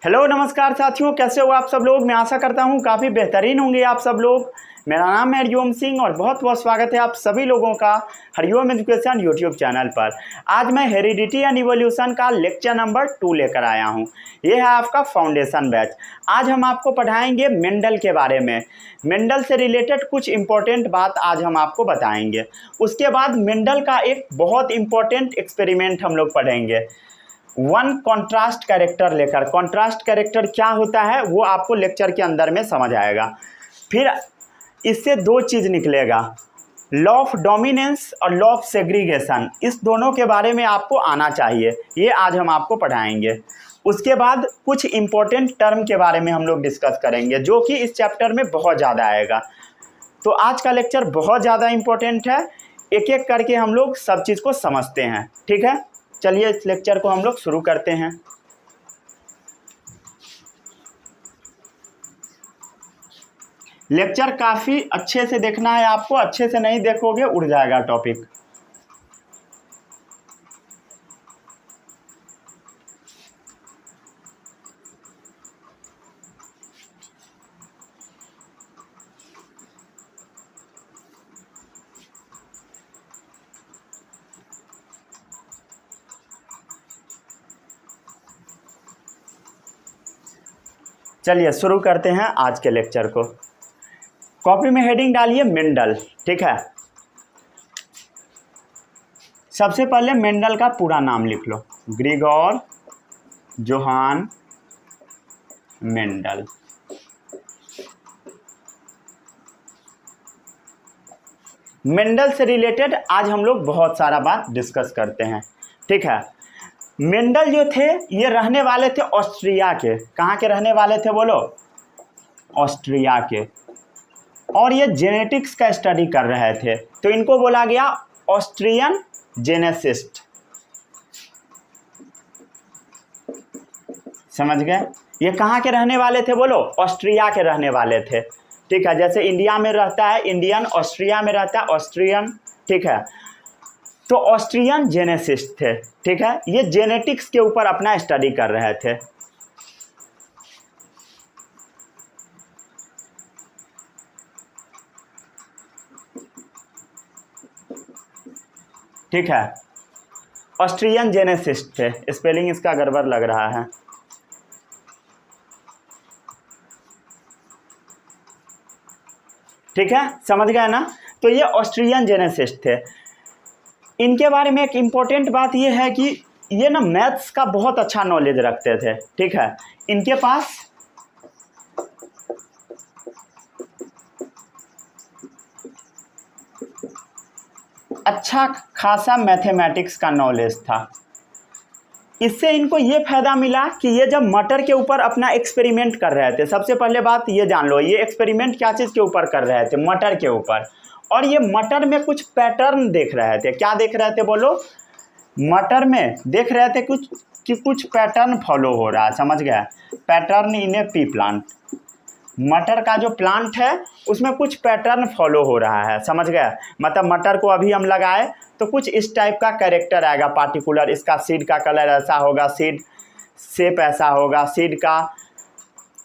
Hello नमस्कार साथियों, कैसे हो आप सब लोग। मैं आशा करता हूँ काफ़ी बेहतरीन होंगे आप सब लोग। मेरा नाम है हरिओम सिंह और बहुत बहुत स्वागत है आप सभी लोगों का हरिओम एजुकेशन यूट्यूब चैनल पर। आज मैं हेरिडिटी एंड इवोल्यूशन का लेक्चर नंबर 2 लेकर आया हूँ। ये है आपका फाउंडेशन बैच। आज हम आपको पढ़ाएंगे मेंडल के बारे में। मेंडल से रिलेटेड कुछ इम्पोर्टेंट बात आज हम आपको बताएंगे। उसके बाद मेंडल का एक बहुत इम्पोर्टेंट एक्सपेरिमेंट हम लोग पढ़ेंगे। वन कॉन्ट्रास्ट कैरेक्टर लेकर। कॉन्ट्रास्ट कैरेक्टर क्या होता है वो आपको लेक्चर के अंदर में समझ आएगा। फिर इससे दो चीज़ निकलेगा, लॉ ऑफ डोमिनेंस और लॉ ऑफ सेग्रीगेशन। इस दोनों के बारे में आपको आना चाहिए, ये आज हम आपको पढ़ाएंगे। उसके बाद कुछ इम्पोर्टेंट टर्म के बारे में हम लोग डिस्कस करेंगे जो कि इस चैप्टर में बहुत ज़्यादा आएगा। तो आज का लेक्चर बहुत ज़्यादा इम्पोर्टेंट है, एक एक करके हम लोग सब चीज़ को समझते हैं। ठीक है, चलिए इस लेक्चर को हम लोग शुरू करते हैं। लेक्चर काफ़ी अच्छे से देखना है आपको, अच्छे से नहीं देखोगे उड़ जाएगा टॉपिक। चलिए शुरू करते हैं आज के लेक्चर को। कॉपी में हेडिंग डालिए मेंडल। ठीक है, सबसे पहले मेंडल का पूरा नाम लिख लो, ग्रिगोर जोहान मेंडल। मेंडल से रिलेटेड आज हम लोग बहुत सारा बात डिस्कस करते हैं। ठीक है, मेंडल जो थे ये रहने वाले थे ऑस्ट्रिया के। कहाँ के रहने वाले थे बोलो? ऑस्ट्रिया के। और ये जेनेटिक्स का स्टडी कर रहे थे, तो इनको बोला गया ऑस्ट्रियन जेनेसिस्ट। समझ गए? ये कहाँ के रहने वाले थे बोलो? ऑस्ट्रिया के रहने वाले थे। ठीक है, जैसे इंडिया में रहता है इंडियन, ऑस्ट्रिया में रहता है ऑस्ट्रियन। ठीक है, तो ऑस्ट्रियन जेनेसिस्ट थे। ठीक है, ये जेनेटिक्स के ऊपर अपना स्टडी कर रहे थे। ठीक है, ऑस्ट्रियन जेनेसिस्ट थे। स्पेलिंग इसका गड़बड़ लग रहा है। ठीक है, समझ गए ना? तो ये ऑस्ट्रियन जेनेसिस्ट थे। इनके बारे में एक इम्पोर्टेंट बात ये है कि ये ना मैथ्स का बहुत अच्छा नॉलेज रखते थे। ठीक है, इनके पास अच्छा खासा मैथमेटिक्स का नॉलेज था। इससे इनको ये फायदा मिला कि ये जब मटर के ऊपर अपना एक्सपेरिमेंट कर रहे थे, सबसे पहले बात ये जान लो, ये एक्सपेरिमेंट क्या चीज़ के ऊपर कर रहे थे? मटर के ऊपर। और ये मटर में कुछ पैटर्न देख रहे थे। क्या देख रहे थे बोलो? मटर में देख रहे थे कुछ पैटर्न फॉलो हो रहा है। समझ गए? Pattern in A P plant. मटर का जो प्लांट है उसमें कुछ पैटर्न फॉलो हो रहा है। समझ गए? मतलब मटर को अभी हम लगाए तो कुछ इस टाइप का कैरेक्टर आएगा पार्टिकुलर। इसका सीड का कलर ऐसा होगा, सीड शेप ऐसा होगा, सीड का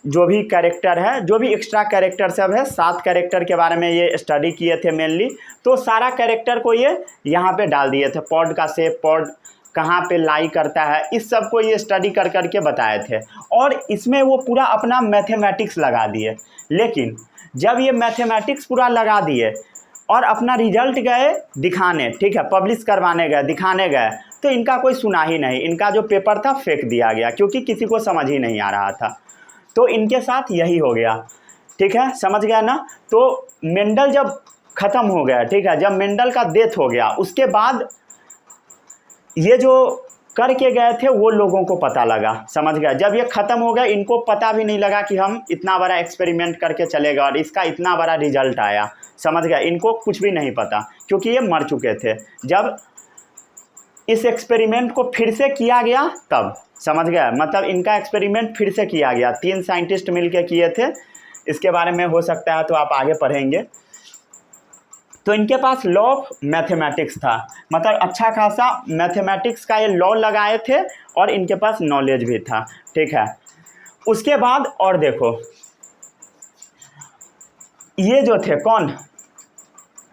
जो भी कैरेक्टर है, जो भी एक्स्ट्रा कैरेक्टर सब है, 7 कैरेक्टर के बारे में ये स्टडी किए थे मेनली। तो सारा कैरेक्टर को ये यहाँ पे डाल दिए थे। पॉड का शेप, पॉड कहाँ पे लाई करता है, इस सब को ये स्टडी कर करके बताए थे। और इसमें वो पूरा अपना मैथमेटिक्स लगा दिए। लेकिन जब ये मैथमेटिक्स पूरा लगा दिए और अपना रिजल्ट गए दिखाने, ठीक है, पब्लिश करवाने गए, दिखाने गए, तो इनका कोई सुना ही नहीं। इनका जो पेपर था फेंक दिया गया क्योंकि किसी को समझ ही नहीं आ रहा था। तो इनके साथ यही हो गया। ठीक है, समझ गया ना? तो मेंडल जब ख़त्म हो गया, ठीक है, जब मेंडल का डेथ हो गया उसके बाद ये जो करके गए थे वो लोगों को पता लगा। समझ गया? जब ये ख़त्म हो गया इनको पता भी नहीं लगा कि हम इतना बड़ा एक्सपेरिमेंट करके चलेगा और इसका इतना बड़ा रिजल्ट आया। समझ गया? इनको कुछ भी नहीं पता क्योंकि ये मर चुके थे जब इस एक्सपेरिमेंट को फिर से किया गया तब। समझ गया? मतलब इनका एक्सपेरिमेंट फिर से किया गया, 3 साइंटिस्ट मिलके किए थे। इसके बारे में हो सकता है तो आप आगे पढ़ेंगे। तो इनके पास लॉ ऑफ मैथमेटिक्स था, मतलब अच्छा खासा मैथमेटिक्स का ये लॉ लगाए थे और इनके पास नॉलेज भी था। ठीक है, उसके बाद और देखो, ये जो थे कौन,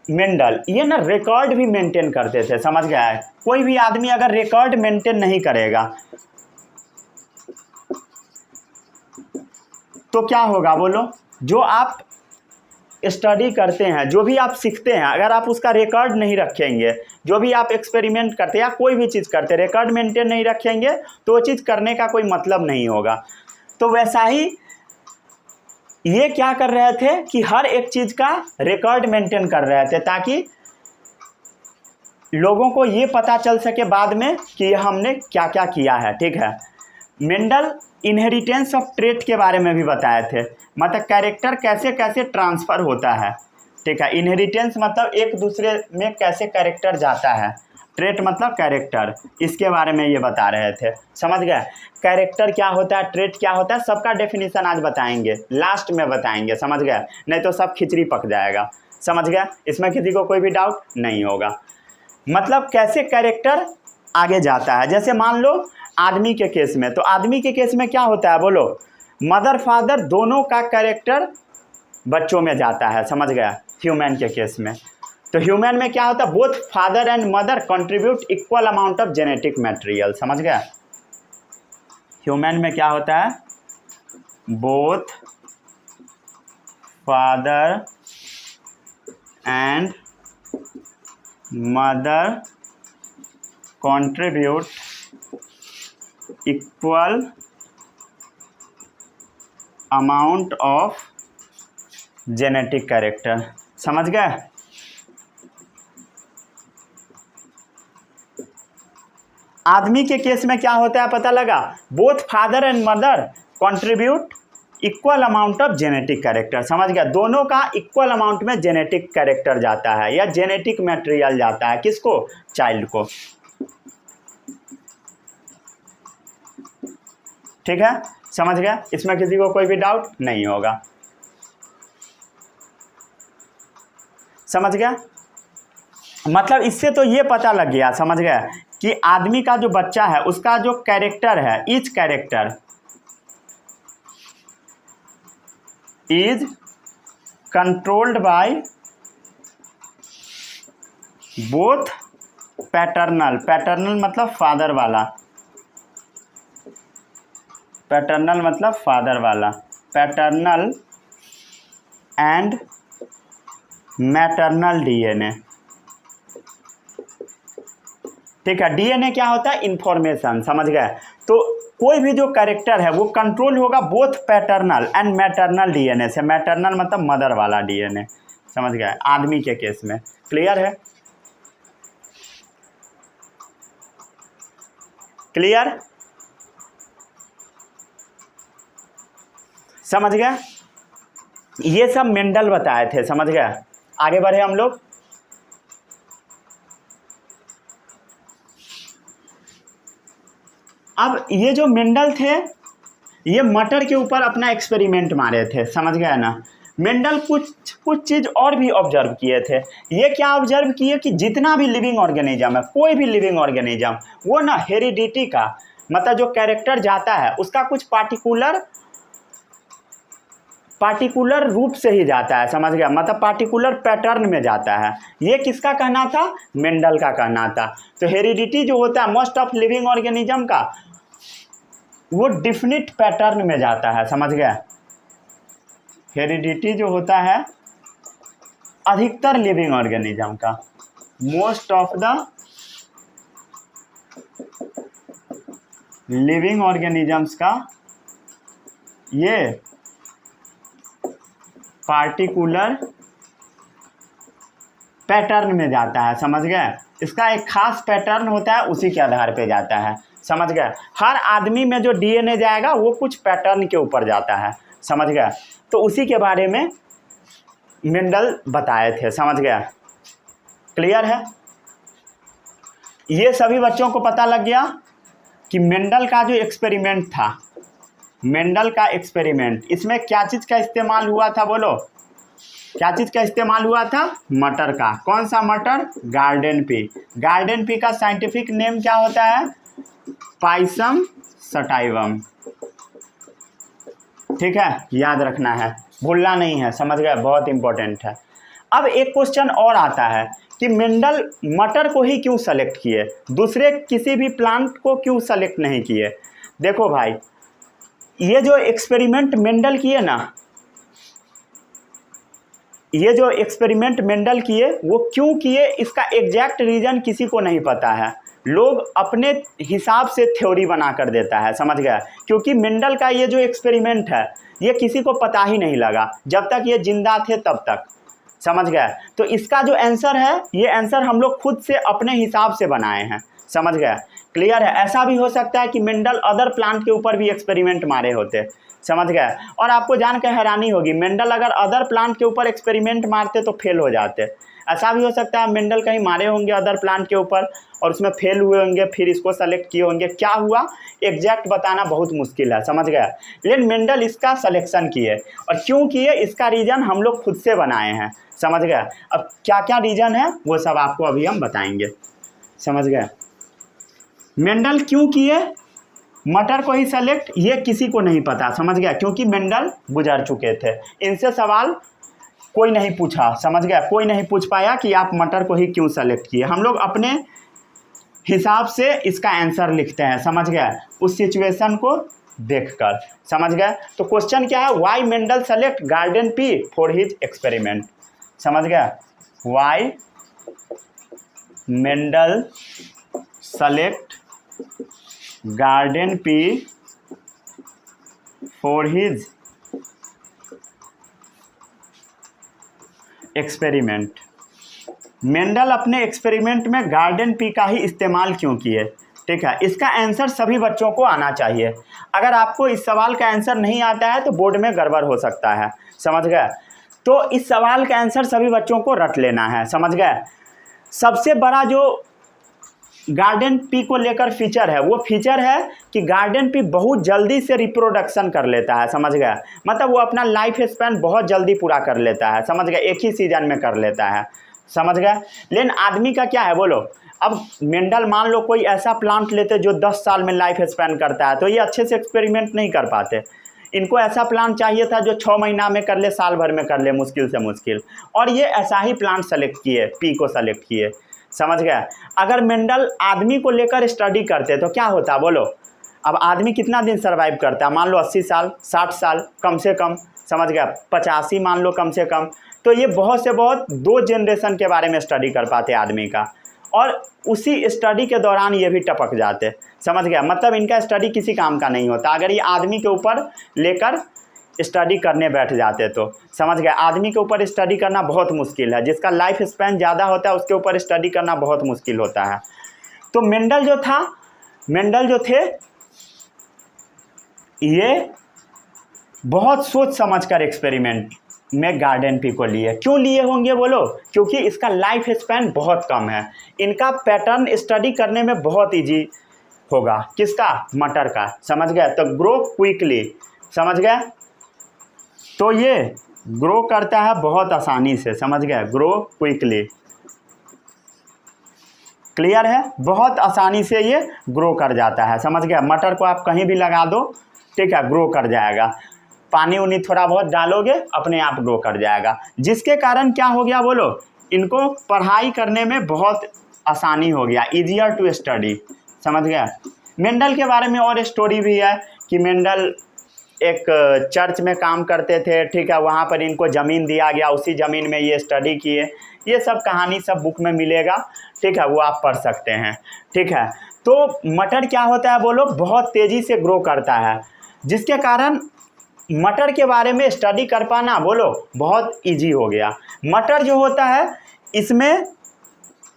मेंडल, ये ना रिकॉर्ड भी मेंटेन करते थे, समझ गया है। कोई भी आदमी अगर रिकॉर्ड मेंटेन नहीं करेगा तो क्या होगा बोलो। जो आप स्टडी करते हैं, जो भी आप सीखते हैं, अगर आप उसका रिकॉर्ड नहीं रखेंगे, जो भी आप एक्सपेरिमेंट करते हैं या कोई भी चीज़ करते हैं, रिकॉर्ड मेंटेन नहीं रखेंगे तो वो चीज़ करने का कोई मतलब नहीं होगा। तो वैसा ही ये क्या कर रहे थे कि हर एक चीज़ का रिकॉर्ड मेंटेन कर रहे थे, ताकि लोगों को ये पता चल सके बाद में कि हमने क्या क्या किया है। ठीक है, मेंडल इनहेरिटेंस ऑफ ट्रेट के बारे में भी बताए थे, मतलब कैरेक्टर कैसे कैसे ट्रांसफ़र होता है। ठीक है, इनहेरिटेंस मतलब एक दूसरे में कैसे कैरेक्टर जाता है, ट्रेट मतलब कैरेक्टर, इसके बारे में ये बता रहे थे। समझ गए, कैरेक्टर क्या होता है, ट्रेट क्या होता है, सबका डेफिनेशन आज बताएंगे, लास्ट में बताएंगे। समझ गए, नहीं तो सब खिचड़ी पक जाएगा। समझ गए, इसमें किसी को कोई भी डाउट नहीं होगा। मतलब कैसे कैरेक्टर आगे जाता है। जैसे मान लो आदमी के केस में, तो आदमी के केस में क्या होता है बोलो, मदर फादर दोनों का कैरेक्टर बच्चों में जाता है। समझ गया, ह्यूमन के केस में, तो ह्यूमन में क्या होता है, both father and mother contribute equal amount of genetic material. समझ गया, ह्यूमन में क्या होता है, both father and mother contribute equal amount of genetic character. समझ गए, आदमी के केस में क्या होता है पता लगा, both father and mother contribute equal amount of genetic character. समझ गया, दोनों का इक्वल अमाउंट में जेनेटिक कैरेक्टर जाता है या जेनेटिक मटेरियल जाता है, किसको, चाइल्ड को। ठीक है, समझ गया, इसमें किसी को कोई भी डाउट नहीं होगा। समझ गया, मतलब इससे तो ये पता लग गया, समझ गया, कि आदमी का जो बच्चा है उसका जो कैरेक्टर है, each character is controlled by both paternal, paternal मतलब फादर वाला, पैटर्नल मतलब फादर वाला, पैटर्नल एंड मैटरनल डीएनए। ठीक है, डीएनए क्या होता है, इंफॉर्मेशन। समझ गए, तो कोई भी जो कैरेक्टर है वो कंट्रोल होगा both paternal and maternal DNA से। मैटरनल मतलब मदर वाला डीएनए। समझ गए, आदमी के केस में। क्लियर है, क्लियर, समझ गए, ये सब मेंडल बताए थे। समझ गए, आगे बढ़े हम लोग। अब ये जो मेंडल थे ये मटर के ऊपर अपना एक्सपेरिमेंट मारे थे। समझ गए ना, मेंडल कुछ चीज़ और भी ऑब्जर्व किए थे। ये क्या ऑब्जर्व किए कि जितना भी लिविंग ऑर्गेनिज्म है, कोई भी लिविंग ऑर्गेनिज्म, वो ना हेरिडिटी का मतलब जो कैरेक्टर जाता है उसका कुछ पार्टिकुलर रूप से ही जाता है। समझ गया, मतलब पार्टिकुलर पैटर्न में जाता है। ये किसका कहना था, मेंडल का कहना था। तो हेरिडिटी जो होता है मोस्ट ऑफ लिविंग ऑर्गेनिज्म का, वो डिफिनिट पैटर्न में जाता है। समझ गया, हेरिडिटी जो होता है अधिकतर लिविंग ऑर्गेनिज्म का, most of the living organisms का ये पार्टिकुलर पैटर्न में जाता है। समझ गए, इसका एक खास पैटर्न होता है, उसी के आधार पे जाता है। समझ गए, हर आदमी में जो डीएनए जाएगा वो कुछ पैटर्न के ऊपर जाता है। समझ गया, तो उसी के बारे में मेंडल बताए थे। समझ गया, क्लियर है, ये सभी बच्चों को पता लग गया कि मेंडल का जो एक्सपेरिमेंट था, मेंडल का एक्सपेरिमेंट, इसमें क्या चीज़ का इस्तेमाल हुआ था बोलो, क्या चीज़ का इस्तेमाल हुआ था, मटर का। कौन सा मटर, गार्डन पी। गार्डन पी का साइंटिफिक नेम क्या होता है, पाइसम सटाइवम। ठीक है, याद रखना है, भूलना नहीं है, समझ गए, बहुत इंपॉर्टेंट है। अब एक क्वेश्चन और आता है कि मेंडल मटर को ही क्यों सेलेक्ट किए, दूसरे किसी भी प्लांट को क्यों सेलेक्ट नहीं किए। देखो भाई, ये जो एक्सपेरिमेंट मेंडल किए ना, ये जो एक्सपेरिमेंट मेंडल किए वो क्यों किए, इसका एग्जैक्ट रीज़न किसी को नहीं पता है। लोग अपने हिसाब से थ्योरी बना कर देता है, समझ गया। क्योंकि मेंडल का ये जो एक्सपेरिमेंट है ये किसी को पता ही नहीं लगा जब तक ये जिंदा थे तब तक, समझ गए। तो इसका जो आंसर है, ये आंसर हम लोग खुद से अपने हिसाब से बनाए हैं, समझ गए, क्लियर है। ऐसा भी हो सकता है कि मेंडल अदर प्लांट के ऊपर भी एक्सपेरिमेंट मारे होते, समझ गए। और आपको जानकर हैरानी होगी, मेंडल अगर अदर प्लांट के ऊपर एक्सपेरिमेंट मारते तो फेल हो जाते। ऐसा भी हो सकता है मेंडल कहीं मारे होंगे अदर प्लांट के ऊपर और उसमें फेल हुए होंगे, फिर इसको सेलेक्ट किए होंगे। क्या हुआ एग्जैक्ट बताना बहुत मुश्किल है, समझ गया। लेकिन मेंडल इसका सिलेक्शन किए, और क्यों किए इसका रीज़न हम लोग खुद से बनाए हैं, समझ गए। अब क्या क्या रीज़न है वो सब आपको अभी हम बताएंगे, समझ गए। मेंडल क्यों किए मटर को ही सेलेक्ट, ये किसी को नहीं पता, समझ गया, क्योंकि मेंडल गुजर चुके थे। इनसे सवाल कोई नहीं पूछा, समझ गया, कोई नहीं पूछ पाया कि आप मटर को ही क्यों सेलेक्ट किए। हम लोग अपने हिसाब से इसका आंसर लिखते हैं, समझ गया, उस सिचुएशन को देखकर, समझ गए। तो क्वेश्चन क्या है, why Mendel select garden pea for his experiment, समझ गया। Why Mendel select garden pea for his experiment. Mendel अपने एक्सपेरिमेंट में गार्डन पी का ही इस्तेमाल क्यों किए, ठीक है। इसका आंसर सभी बच्चों को आना चाहिए। अगर आपको इस सवाल का आंसर नहीं आता है तो बोर्ड में गड़बड़ हो सकता है, समझ गए। तो इस सवाल का आंसर सभी बच्चों को रट लेना है, समझ गए। सबसे बड़ा जो गार्डन पी को लेकर फीचर है वो फीचर है कि गार्डन पी बहुत जल्दी से रिप्रोडक्शन कर लेता है, समझ गया। मतलब वो अपना लाइफ स्पैन बहुत जल्दी पूरा कर लेता है, समझ गया, एक ही सीजन में कर लेता है, समझ गया। लेकिन आदमी का क्या है बोलो। अब मेंडल मान लो कोई ऐसा प्लांट लेते जो 10 साल में लाइफ स्पैन करता है, तो ये अच्छे से एक्सपेरिमेंट नहीं कर पाते। इनको ऐसा प्लांट चाहिए था जो 6 महीना में कर ले, साल भर में कर ले, मुश्किल से मुश्किल। और ये ऐसा ही प्लांट सेलेक्ट किए, पी को सेलेक्ट किए, समझ गया। अगर मेंडल आदमी को लेकर स्टडी करते तो क्या होता बोलो। अब आदमी कितना दिन सर्वाइव करता है, मान लो 80 साल 60 साल कम से कम, समझ गया, 85 मान लो कम से कम। तो ये बहुत से बहुत 2 जनरेशन के बारे में स्टडी कर पाते आदमी का, और उसी स्टडी के दौरान ये भी टपक जाते, समझ गया। मतलब इनका स्टडी किसी काम का नहीं होता अगर ये आदमी के ऊपर लेकर स्टडी करने बैठ जाते तो, समझ गए। आदमी के ऊपर स्टडी करना बहुत मुश्किल है, जिसका लाइफ स्पैन ज़्यादा होता है उसके ऊपर स्टडी करना बहुत मुश्किल होता है। तो मेंडल जो थे ये बहुत सोच समझकर एक्सपेरिमेंट में गार्डन पी को लिए। क्यों लिए होंगे बोलो, क्योंकि इसका लाइफ स्पैन बहुत कम है, इनका पैटर्न स्टडी करने में बहुत ईजी होगा। किसका, मटर का, समझ गए। तो ग्रो क्विकली, समझ गए। तो ये ग्रो करता है बहुत आसानी से, समझ गए, ग्रो क्विकली, क्लियर है। बहुत आसानी से ये ग्रो कर जाता है, समझ गया। मटर को आप कहीं भी लगा दो, ठीक है, ग्रो कर जाएगा। पानी उनी थोड़ा बहुत डालोगे अपने आप ग्रो कर जाएगा, जिसके कारण क्या हो गया बोलो, इनको पढ़ाई करने में बहुत आसानी हो गया, ईजियर टू स्टडी, समझ गया। मेंडल के बारे में और स्टोरी भी है कि मेंडल एक चर्च में काम करते थे, ठीक है, वहाँ पर इनको ज़मीन दिया गया, उसी ज़मीन में ये स्टडी किए। ये सब कहानी सब बुक में मिलेगा, ठीक है, वो आप पढ़ सकते हैं, ठीक है। तो मटर क्या होता है बोलो, बहुत तेज़ी से ग्रो करता है, जिसके कारण मटर के बारे में स्टडी कर पाना बोलो बहुत इजी हो गया। मटर जो होता है इसमें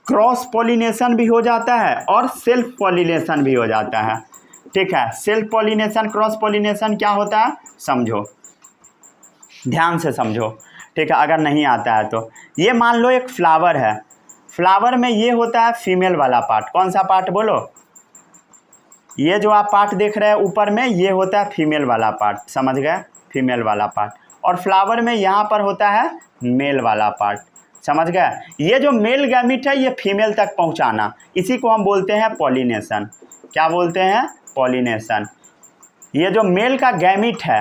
क्रॉस पॉलिनेशन भी हो जाता है और सेल्फ पॉलिनेशन भी हो जाता है, ठीक है। सेल्फ पॉलिनेशन क्रॉस पॉलिनेशन क्या होता है समझो, ध्यान से समझो, ठीक है, अगर नहीं आता है तो। ये मान लो एक फ्लावर है, फ्लावर में ये होता है फीमेल वाला पार्ट, कौन सा पार्ट बोलो, ये जो आप पार्ट देख रहे हैं ऊपर में ये होता है फीमेल वाला पार्ट, समझ गए, फीमेल वाला पार्ट। और फ्लावर में यहाँ पर होता है मेल वाला पार्ट, समझ गए। ये जो मेल गैमीट है ये फीमेल तक पहुँचाना, इसी को हम बोलते हैं पॉलिनेशन। क्या बोलते हैं, पॉलिनेशन। ये जो मेल का गैमीट है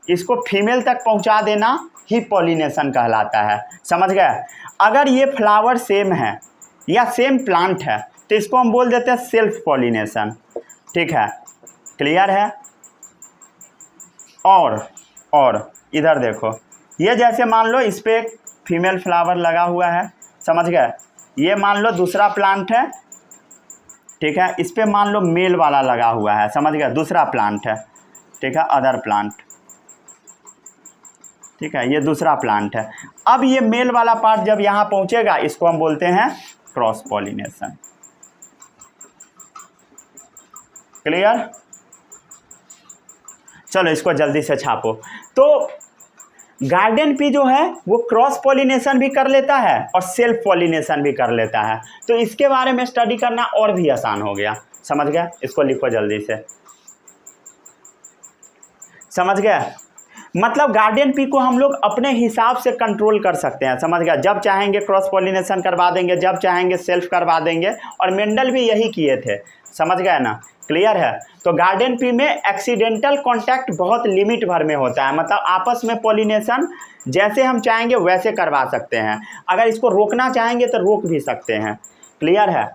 इसको फीमेल तक पहुंचा देना ही पॉलिनेशन कहलाता है। समझ गए? अगर ये फ्लावर सेम है या सेम प्लांट है तो इसको हम बोल देते हैं सेल्फ पॉलिनेशन। ठीक है, क्लियर है? और इधर देखो, ये जैसे मान लो इस पे फीमेल फ्लावर लगा हुआ है, समझ गए? ये मान लो दूसरा प्लांट है, ठीक है, इस पे मान लो मेल वाला लगा हुआ है, समझ गए? दूसरा प्लांट है, ठीक है, अदर प्लांट, ठीक है, ये दूसरा प्लांट है। अब ये मेल वाला पार्ट जब यहाँ पहुँचेगा इसको हम बोलते हैं क्रॉस पॉलिनेशन। क्लियर? चलो इसको जल्दी से छापो। तो गार्डन पी जो है वो क्रॉस पॉलिनेशन भी कर लेता है और सेल्फ पॉलिनेशन भी कर लेता है। तो इसके बारे में स्टडी करना और भी आसान हो गया। समझ गया? इसको लिखो जल्दी से। समझ गया? मतलब गार्डन पी को हम लोग अपने हिसाब से कंट्रोल कर सकते हैं। समझ गया? जब चाहेंगे क्रॉस पॉलिनेशन करवा देंगे, जब चाहेंगे सेल्फ करवा देंगे, और मेंडल भी यही किए थे। समझ गए ना? क्लियर है? तो गार्डन पी में एक्सीडेंटल कांटेक्ट बहुत लिमिट भर में होता है, मतलब आपस में पॉलिनेशन जैसे हम चाहेंगे वैसे करवा सकते हैं। अगर इसको रोकना चाहेंगे तो रोक भी सकते हैं। क्लियर है?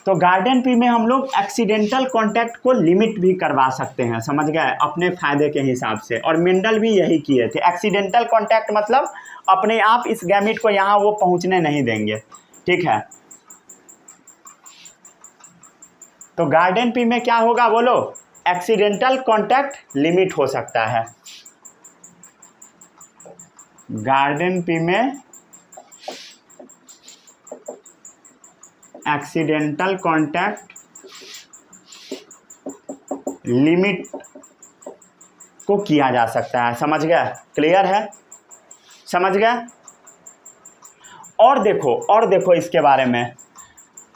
तो गार्डन पी में हम लोग एक्सीडेंटल कांटेक्ट को लिमिट भी करवा सकते हैं। समझ गए? अपने फ़ायदे के हिसाब से। और मेंडल भी यही किए थे। एक्सीडेंटल कांटेक्ट मतलब अपने आप इस गैमेट को यहाँ वो पहुँचने नहीं देंगे। ठीक है? तो गार्डन पी में क्या होगा बोलो? एक्सीडेंटल कांटेक्ट लिमिट हो सकता है। गार्डन पी में एक्सीडेंटल कांटेक्ट लिमिट को किया जा सकता है। समझ गया? क्लियर है? समझ गया? और देखो इसके बारे में,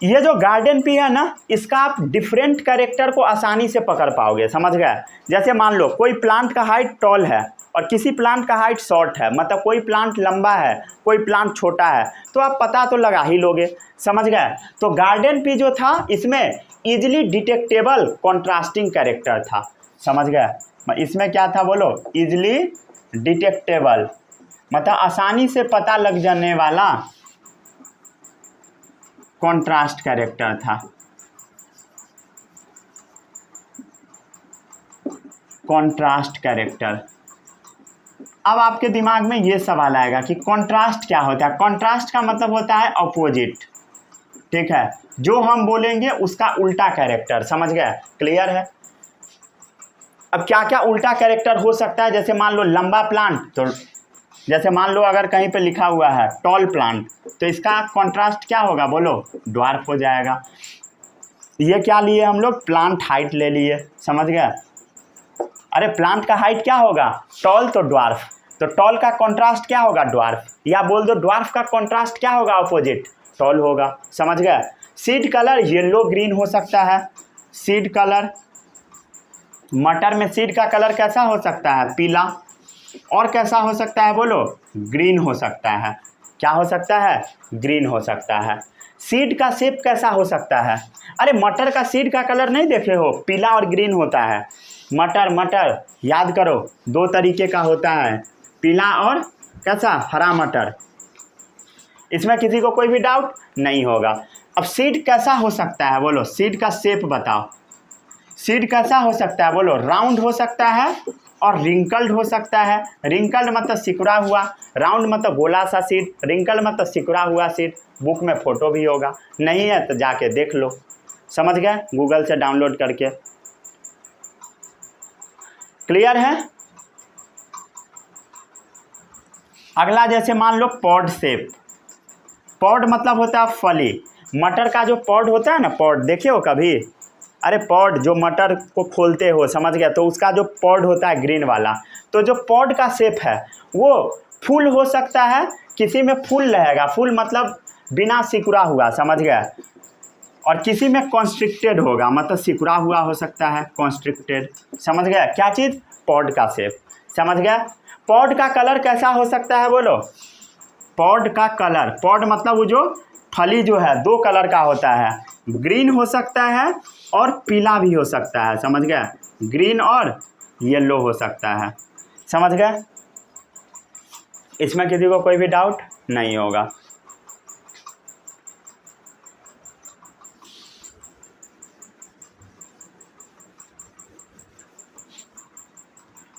ये जो गार्डन पी है ना, इसका आप डिफरेंट कैरेक्टर को आसानी से पकड़ पाओगे। समझ गए? जैसे मान लो कोई प्लांट का हाइट टॉल है और किसी प्लांट का हाइट शॉर्ट है, मतलब कोई प्लांट लंबा है कोई प्लांट छोटा है, तो आप पता तो लगा ही लोगे। समझ गए? तो गार्डन पी जो था इसमें इजीली डिटेक्टेबल कॉन्ट्रास्टिंग कैरेक्टर था। समझ गए? इसमें क्या था बोलो? इजीली डिटेक्टेबल, मतलब आसानी से पता लग जाने वाला कॉन्ट्रास्ट कैरेक्टर था। Contrast character. अब आपके दिमाग में ये सवाल आएगा कि कॉन्ट्रास्ट क्या होता है? कॉन्ट्रास्ट का मतलब होता है अपोजिट। ठीक है? जो हम बोलेंगे उसका उल्टा कैरेक्टर। समझ गए? क्लियर है? अब क्या क्या उल्टा कैरेक्टर हो सकता है? जैसे मान लो लंबा प्लांट, तो जैसे मान लो अगर कहीं पे लिखा हुआ है टॉल प्लांट, तो इसका कॉन्ट्रास्ट क्या होगा बोलो? ड्वार्फ हो जाएगा। ये क्या लिए हम लोग? प्लांट हाइट ले लिए। समझ गए? अरे प्लांट का हाइट क्या होगा? टॉल तो ड्वार्फ, तो टॉल का कॉन्ट्रास्ट क्या होगा? ड्वार्फ। या बोल दो ड्वार्फ का कॉन्ट्रास्ट क्या होगा? अपोजिट, टॉल होगा। समझ गए? सीड कलर येलो ग्रीन हो सकता है। सीड कलर, मटर में सीड का कलर कैसा हो सकता है? पीला। और कैसा हो सकता है बोलो? ग्रीन हो सकता है। क्या हो सकता है? ग्रीन हो सकता है। सीड का शेप कैसा हो सकता है? अरे मटर का सीड का कलर नहीं देखे हो? पीला और ग्रीन होता है। मटर याद करो, दो तरीके का होता है, पीला और कैसा? हरा मटर। इसमें किसी को कोई भी डाउट नहीं होगा। अब सीड कैसा हो सकता है बोलो? सीड का शेप बताओ। सीड कैसा हो सकता है बोलो? राउंड हो सकता है और रिंकल्ड हो सकता है। रिंकल्ड मतलब सिकुड़ा हुआ, राउंड मतलब गोला सा सीड, रिंकल्ड मतलब सिकुड़ा हुआ सीड। बुक में फ़ोटो भी होगा, नहीं है तो जाके देख लो। समझ गए? गूगल से डाउनलोड करके। क्लियर है? अगला जैसे मान लो पॉड शेप। पॉड मतलब होता है फली। मटर का जो पॉड होता है ना, पॉड देखे हो कभी? अरे पॉड जो मटर को खोलते हो, समझ गया? तो उसका जो पॉड होता है ग्रीन वाला, तो जो पॉड का शेप है वो फूल हो सकता है, किसी में फूल रहेगा, फूल मतलब बिना सिकुड़ा हुआ। समझ गया? और किसी में कॉन्स्ट्रिक्टेड होगा, मतलब सिकुड़ा हुआ हो सकता है, कॉन्स्ट्रिक्टेड। समझ गया? क्या चीज़? पॉड का शेप। समझ गया? पॉड का कलर कैसा हो सकता है बोलो? पॉड का कलर, पॉड मतलब वो जो फली जो है दो कलर का होता है, ग्रीन हो सकता है और पीला भी हो सकता है। समझ गया? ग्रीन और येलो हो सकता है। समझ गए? इसमें किसी को कोई भी डाउट नहीं होगा।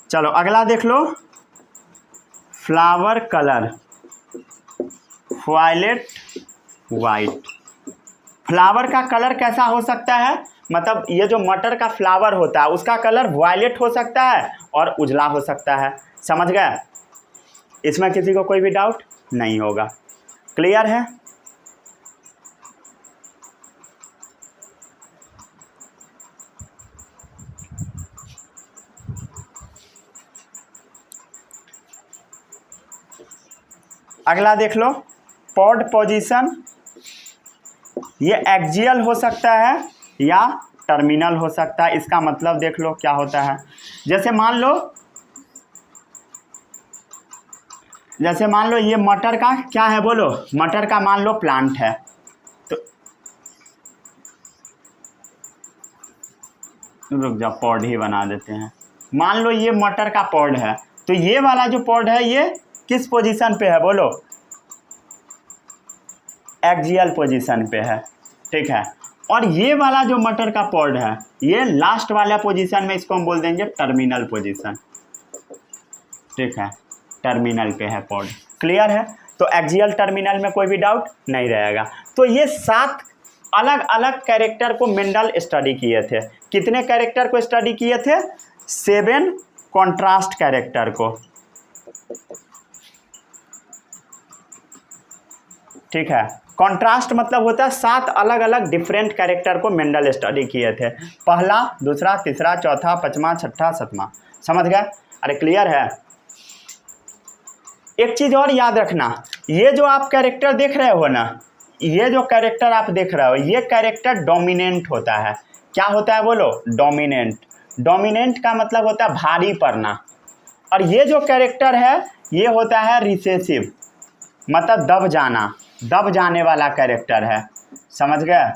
चलो अगला देख लो, flower colour violet white. Flower का कलर कैसा हो सकता है? मतलब ये जो मटर का फ्लावर होता है उसका कलर वायलेट हो सकता है और उजला हो सकता है। समझ गए? इसमें किसी को कोई भी डाउट नहीं होगा। क्लियर है? अगला देख लो, पॉड पोजीशन। ये एक्सियल हो सकता है या टर्मिनल हो सकता है। इसका मतलब देख लो क्या होता है। जैसे मान लो ये मटर का क्या है बोलो, मटर का मान लो प्लांट है, तो रुक जा, पॉड ही बना देते हैं। मान लो ये मटर का पॉड है, तो ये वाला जो पॉड है ये किस पोजीशन पे है बोलो? एक्सियल पोजीशन पे है। ठीक है। और ये वाला जो मटर का पॉड है ये लास्ट वाला पोजीशन में, इसको हम बोल देंगे टर्मिनल पोजीशन। ठीक है, टर्मिनल पे है पॉड। क्लियर है? तो एक्सियल टर्मिनल में कोई भी डाउट नहीं रहेगा। तो ये 7 अलग अलग कैरेक्टर को मेंडल स्टडी किए थे। कितने कैरेक्टर को स्टडी किए थे? 7 कॉन्ट्रास्ट कैरेक्टर को। ठीक है, कॉन्ट्रास्ट मतलब होता है 7 अलग अलग डिफरेंट कैरेक्टर को मेंडल स्टडी किए थे। पहला, दूसरा, तीसरा, चौथा, 5वां, 6ठा, 7वां। समझ गए? अरे क्लियर है? एक चीज़ और याद रखना, ये जो आप कैरेक्टर देख रहे हो ना, ये जो कैरेक्टर आप देख रहे हो ये कैरेक्टर डोमिनेंट होता है। क्या होता है बोलो? डोमिनेंट। डोमिनेंट का मतलब होता है भारी पड़ना। और ये जो कैरेक्टर है ये होता है रिसेसिव, मतलब दब जाना, दब जाने वाला कैरेक्टर है। समझ गए?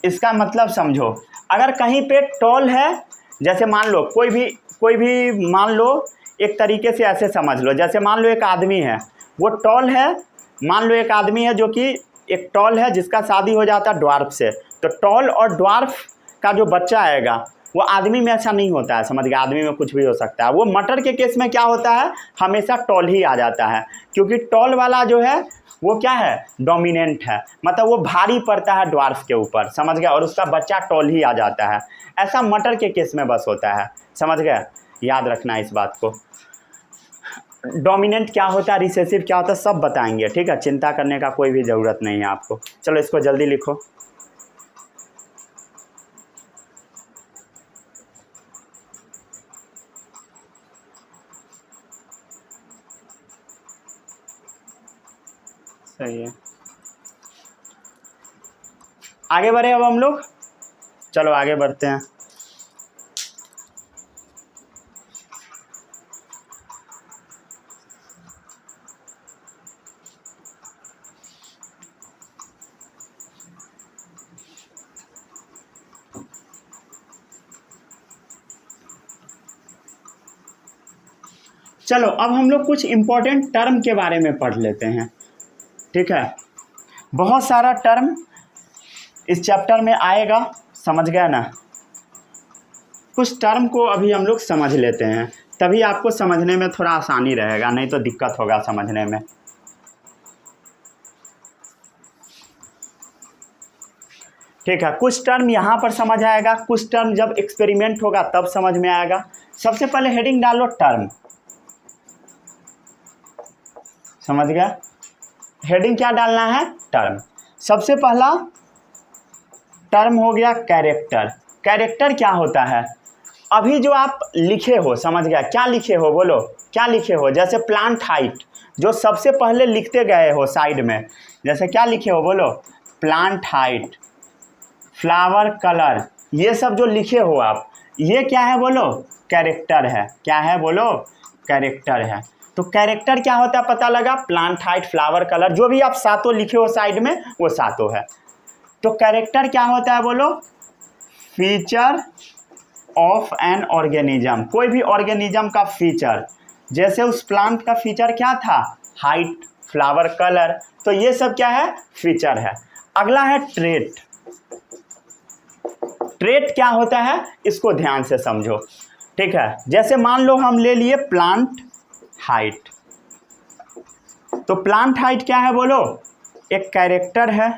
इसका मतलब समझो, अगर कहीं पे टॉल है, जैसे मान लो कोई भी मान लो, एक तरीके से ऐसे समझ लो, जैसे मान लो एक आदमी है वो टॉल है। मान लो एक आदमी है जो कि एक टॉल है जिसका शादी हो जाता है ड्वार्फ से, तो टॉल और ड्वार्फ का जो बच्चा आएगा वो आदमी में ऐसा नहीं होता है। समझ गया? आदमी में कुछ भी हो सकता है। वो मटर के केस में क्या होता है, हमेशा टॉल ही आ जाता है, क्योंकि टॉल वाला जो है वो क्या है? डोमिनेंट है, मतलब वो भारी पड़ता है ड्वार्फ के ऊपर। समझ गया? और उसका बच्चा टॉल ही आ जाता है। ऐसा मटर के केस में बस होता है। समझ गए? याद रखना इस बात को। डोमिनेंट क्या होता है, रिसेसिव क्या होता है, सब बताएंगे। ठीक है, चिंता करने का कोई भी ज़रूरत नहीं है आपको। चलो इसको जल्दी लिखो। सही है, आगे बढ़े अब हम लोग। चलो आगे बढ़ते हैं। चलो अब हम लोग कुछ इम्पोर्टेंट टर्म के बारे में पढ़ लेते हैं। ठीक है, बहुत सारा टर्म इस चैप्टर में आएगा। समझ गया ना? कुछ टर्म को अभी हम लोग समझ लेते हैं, तभी आपको समझने में थोड़ा आसानी रहेगा, नहीं तो दिक्कत होगा समझने में। ठीक है, कुछ टर्म यहाँ पर समझ आएगा, कुछ टर्म जब एक्सपेरिमेंट होगा तब समझ में आएगा। सबसे पहले हेडिंग डालो टर्म। समझ गया? हेडिंग क्या डालना है? टर्म। सबसे पहला टर्म हो गया कैरेक्टर। कैरेक्टर क्या होता है? अभी जो आप लिखे हो, समझ गया? क्या लिखे हो बोलो? क्या लिखे हो? जैसे प्लांट हाइट, जो सबसे पहले लिखते गए हो साइड में, जैसे क्या लिखे हो बोलो? प्लांट हाइट, फ्लावर कलर, ये सब जो लिखे हो आप, ये क्या है बोलो? कैरेक्टर है। क्या है बोलो? कैरेक्टर है। तो कैरेक्टर क्या होता है पता लगा? प्लांट हाइट, फ्लावर कलर, जो भी आप सातों लिखे हो साइड में वो सातों है। तो कैरेक्टर क्या होता है बोलो? फीचर ऑफ एन ऑर्गेनिज्म, कोई भी ऑर्गेनिज्म का फीचर, जैसे उस प्लांट का फीचर क्या था, हाइट, फ्लावर कलर, तो ये सब क्या है, फीचर है। अगला है ट्रेट। ट्रेट क्या होता है, इसको ध्यान से समझो, ठीक है। जैसे मान लो हम ले लिए प्लांट हाइट, तो प्लांट हाइट क्या है बोलो, एक कैरेक्टर है,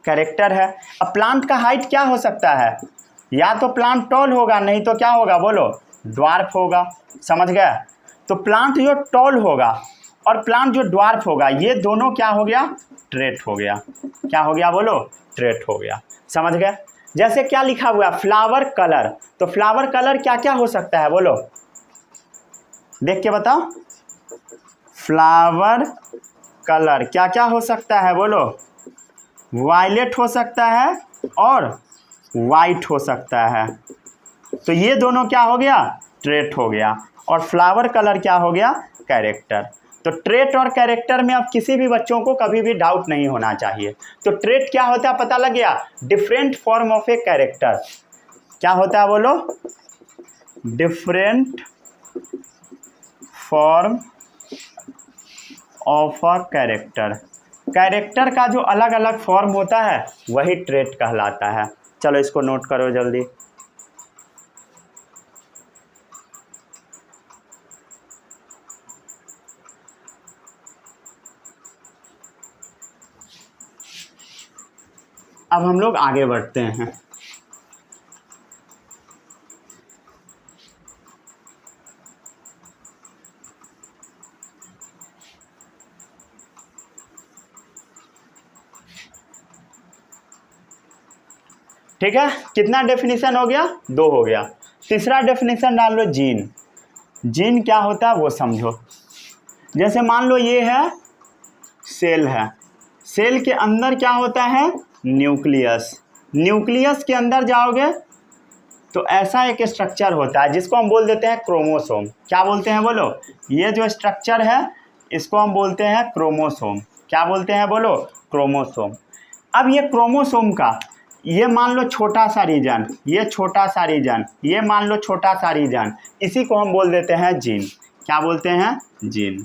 कैरेक्टर है। अब प्लांट का हाइट क्या हो सकता है, या तो प्लांट टॉल होगा, नहीं तो क्या होगा बोलो, ड्वार्फ होगा, समझ गया। तो प्लांट जो टॉल होगा और प्लांट जो ड्वार्फ होगा, ये दोनों क्या हो गया, ट्रेट हो गया। क्या हो गया बोलो, ट्रेट हो गया, समझ गए। जैसे क्या लिखा हुआ है, फ्लावर कलर, तो फ्लावर कलर क्या क्या हो सकता है बोलो, देख के बताओ। फ्लावर कलर क्या क्या हो सकता है बोलो, वायलेट हो सकता है और वाइट हो सकता है, तो ये दोनों क्या हो गया, ट्रेट हो गया। और फ्लावर कलर क्या हो गया, कैरेक्टर। तो ट्रेट और कैरेक्टर में अब किसी भी बच्चों को कभी भी डाउट नहीं होना चाहिए। तो ट्रेट क्या होता है पता लग गया, different form of a character. क्या होता है बोलो, different form of a character. Character का जो अलग अलग फॉर्म होता है वही ट्रेट कहलाता है। चलो इसको नोट करो जल्दी। अब हम लोग आगे बढ़ते हैं। ठीक है, कितना डेफिनेशन हो गया, 2 हो गया। तीसरा डेफिनेशन डाल लो, जीन। जीन क्या होता है वो समझो। जैसे मान लो ये है सेल है, सेल के अंदर क्या होता है, न्यूक्लियस। न्यूक्लियस के अंदर जाओगे तो ऐसा एक स्ट्रक्चर होता है जिसको हम बोल देते हैं क्रोमोसोम। क्या बोलते हैं बोलो, ये जो स्ट्रक्चर है इसको हम बोलते हैं क्रोमोसोम। क्या बोलते हैं बोलो, क्रोमोसोम। अब ये क्रोमोसोम का ये मान लो छोटा सा रीजन, ये छोटा सा रीजन, ये मान लो छोटा सा रीजन, इसी को हम बोल देते हैं जीन। क्या बोलते हैं, जीन।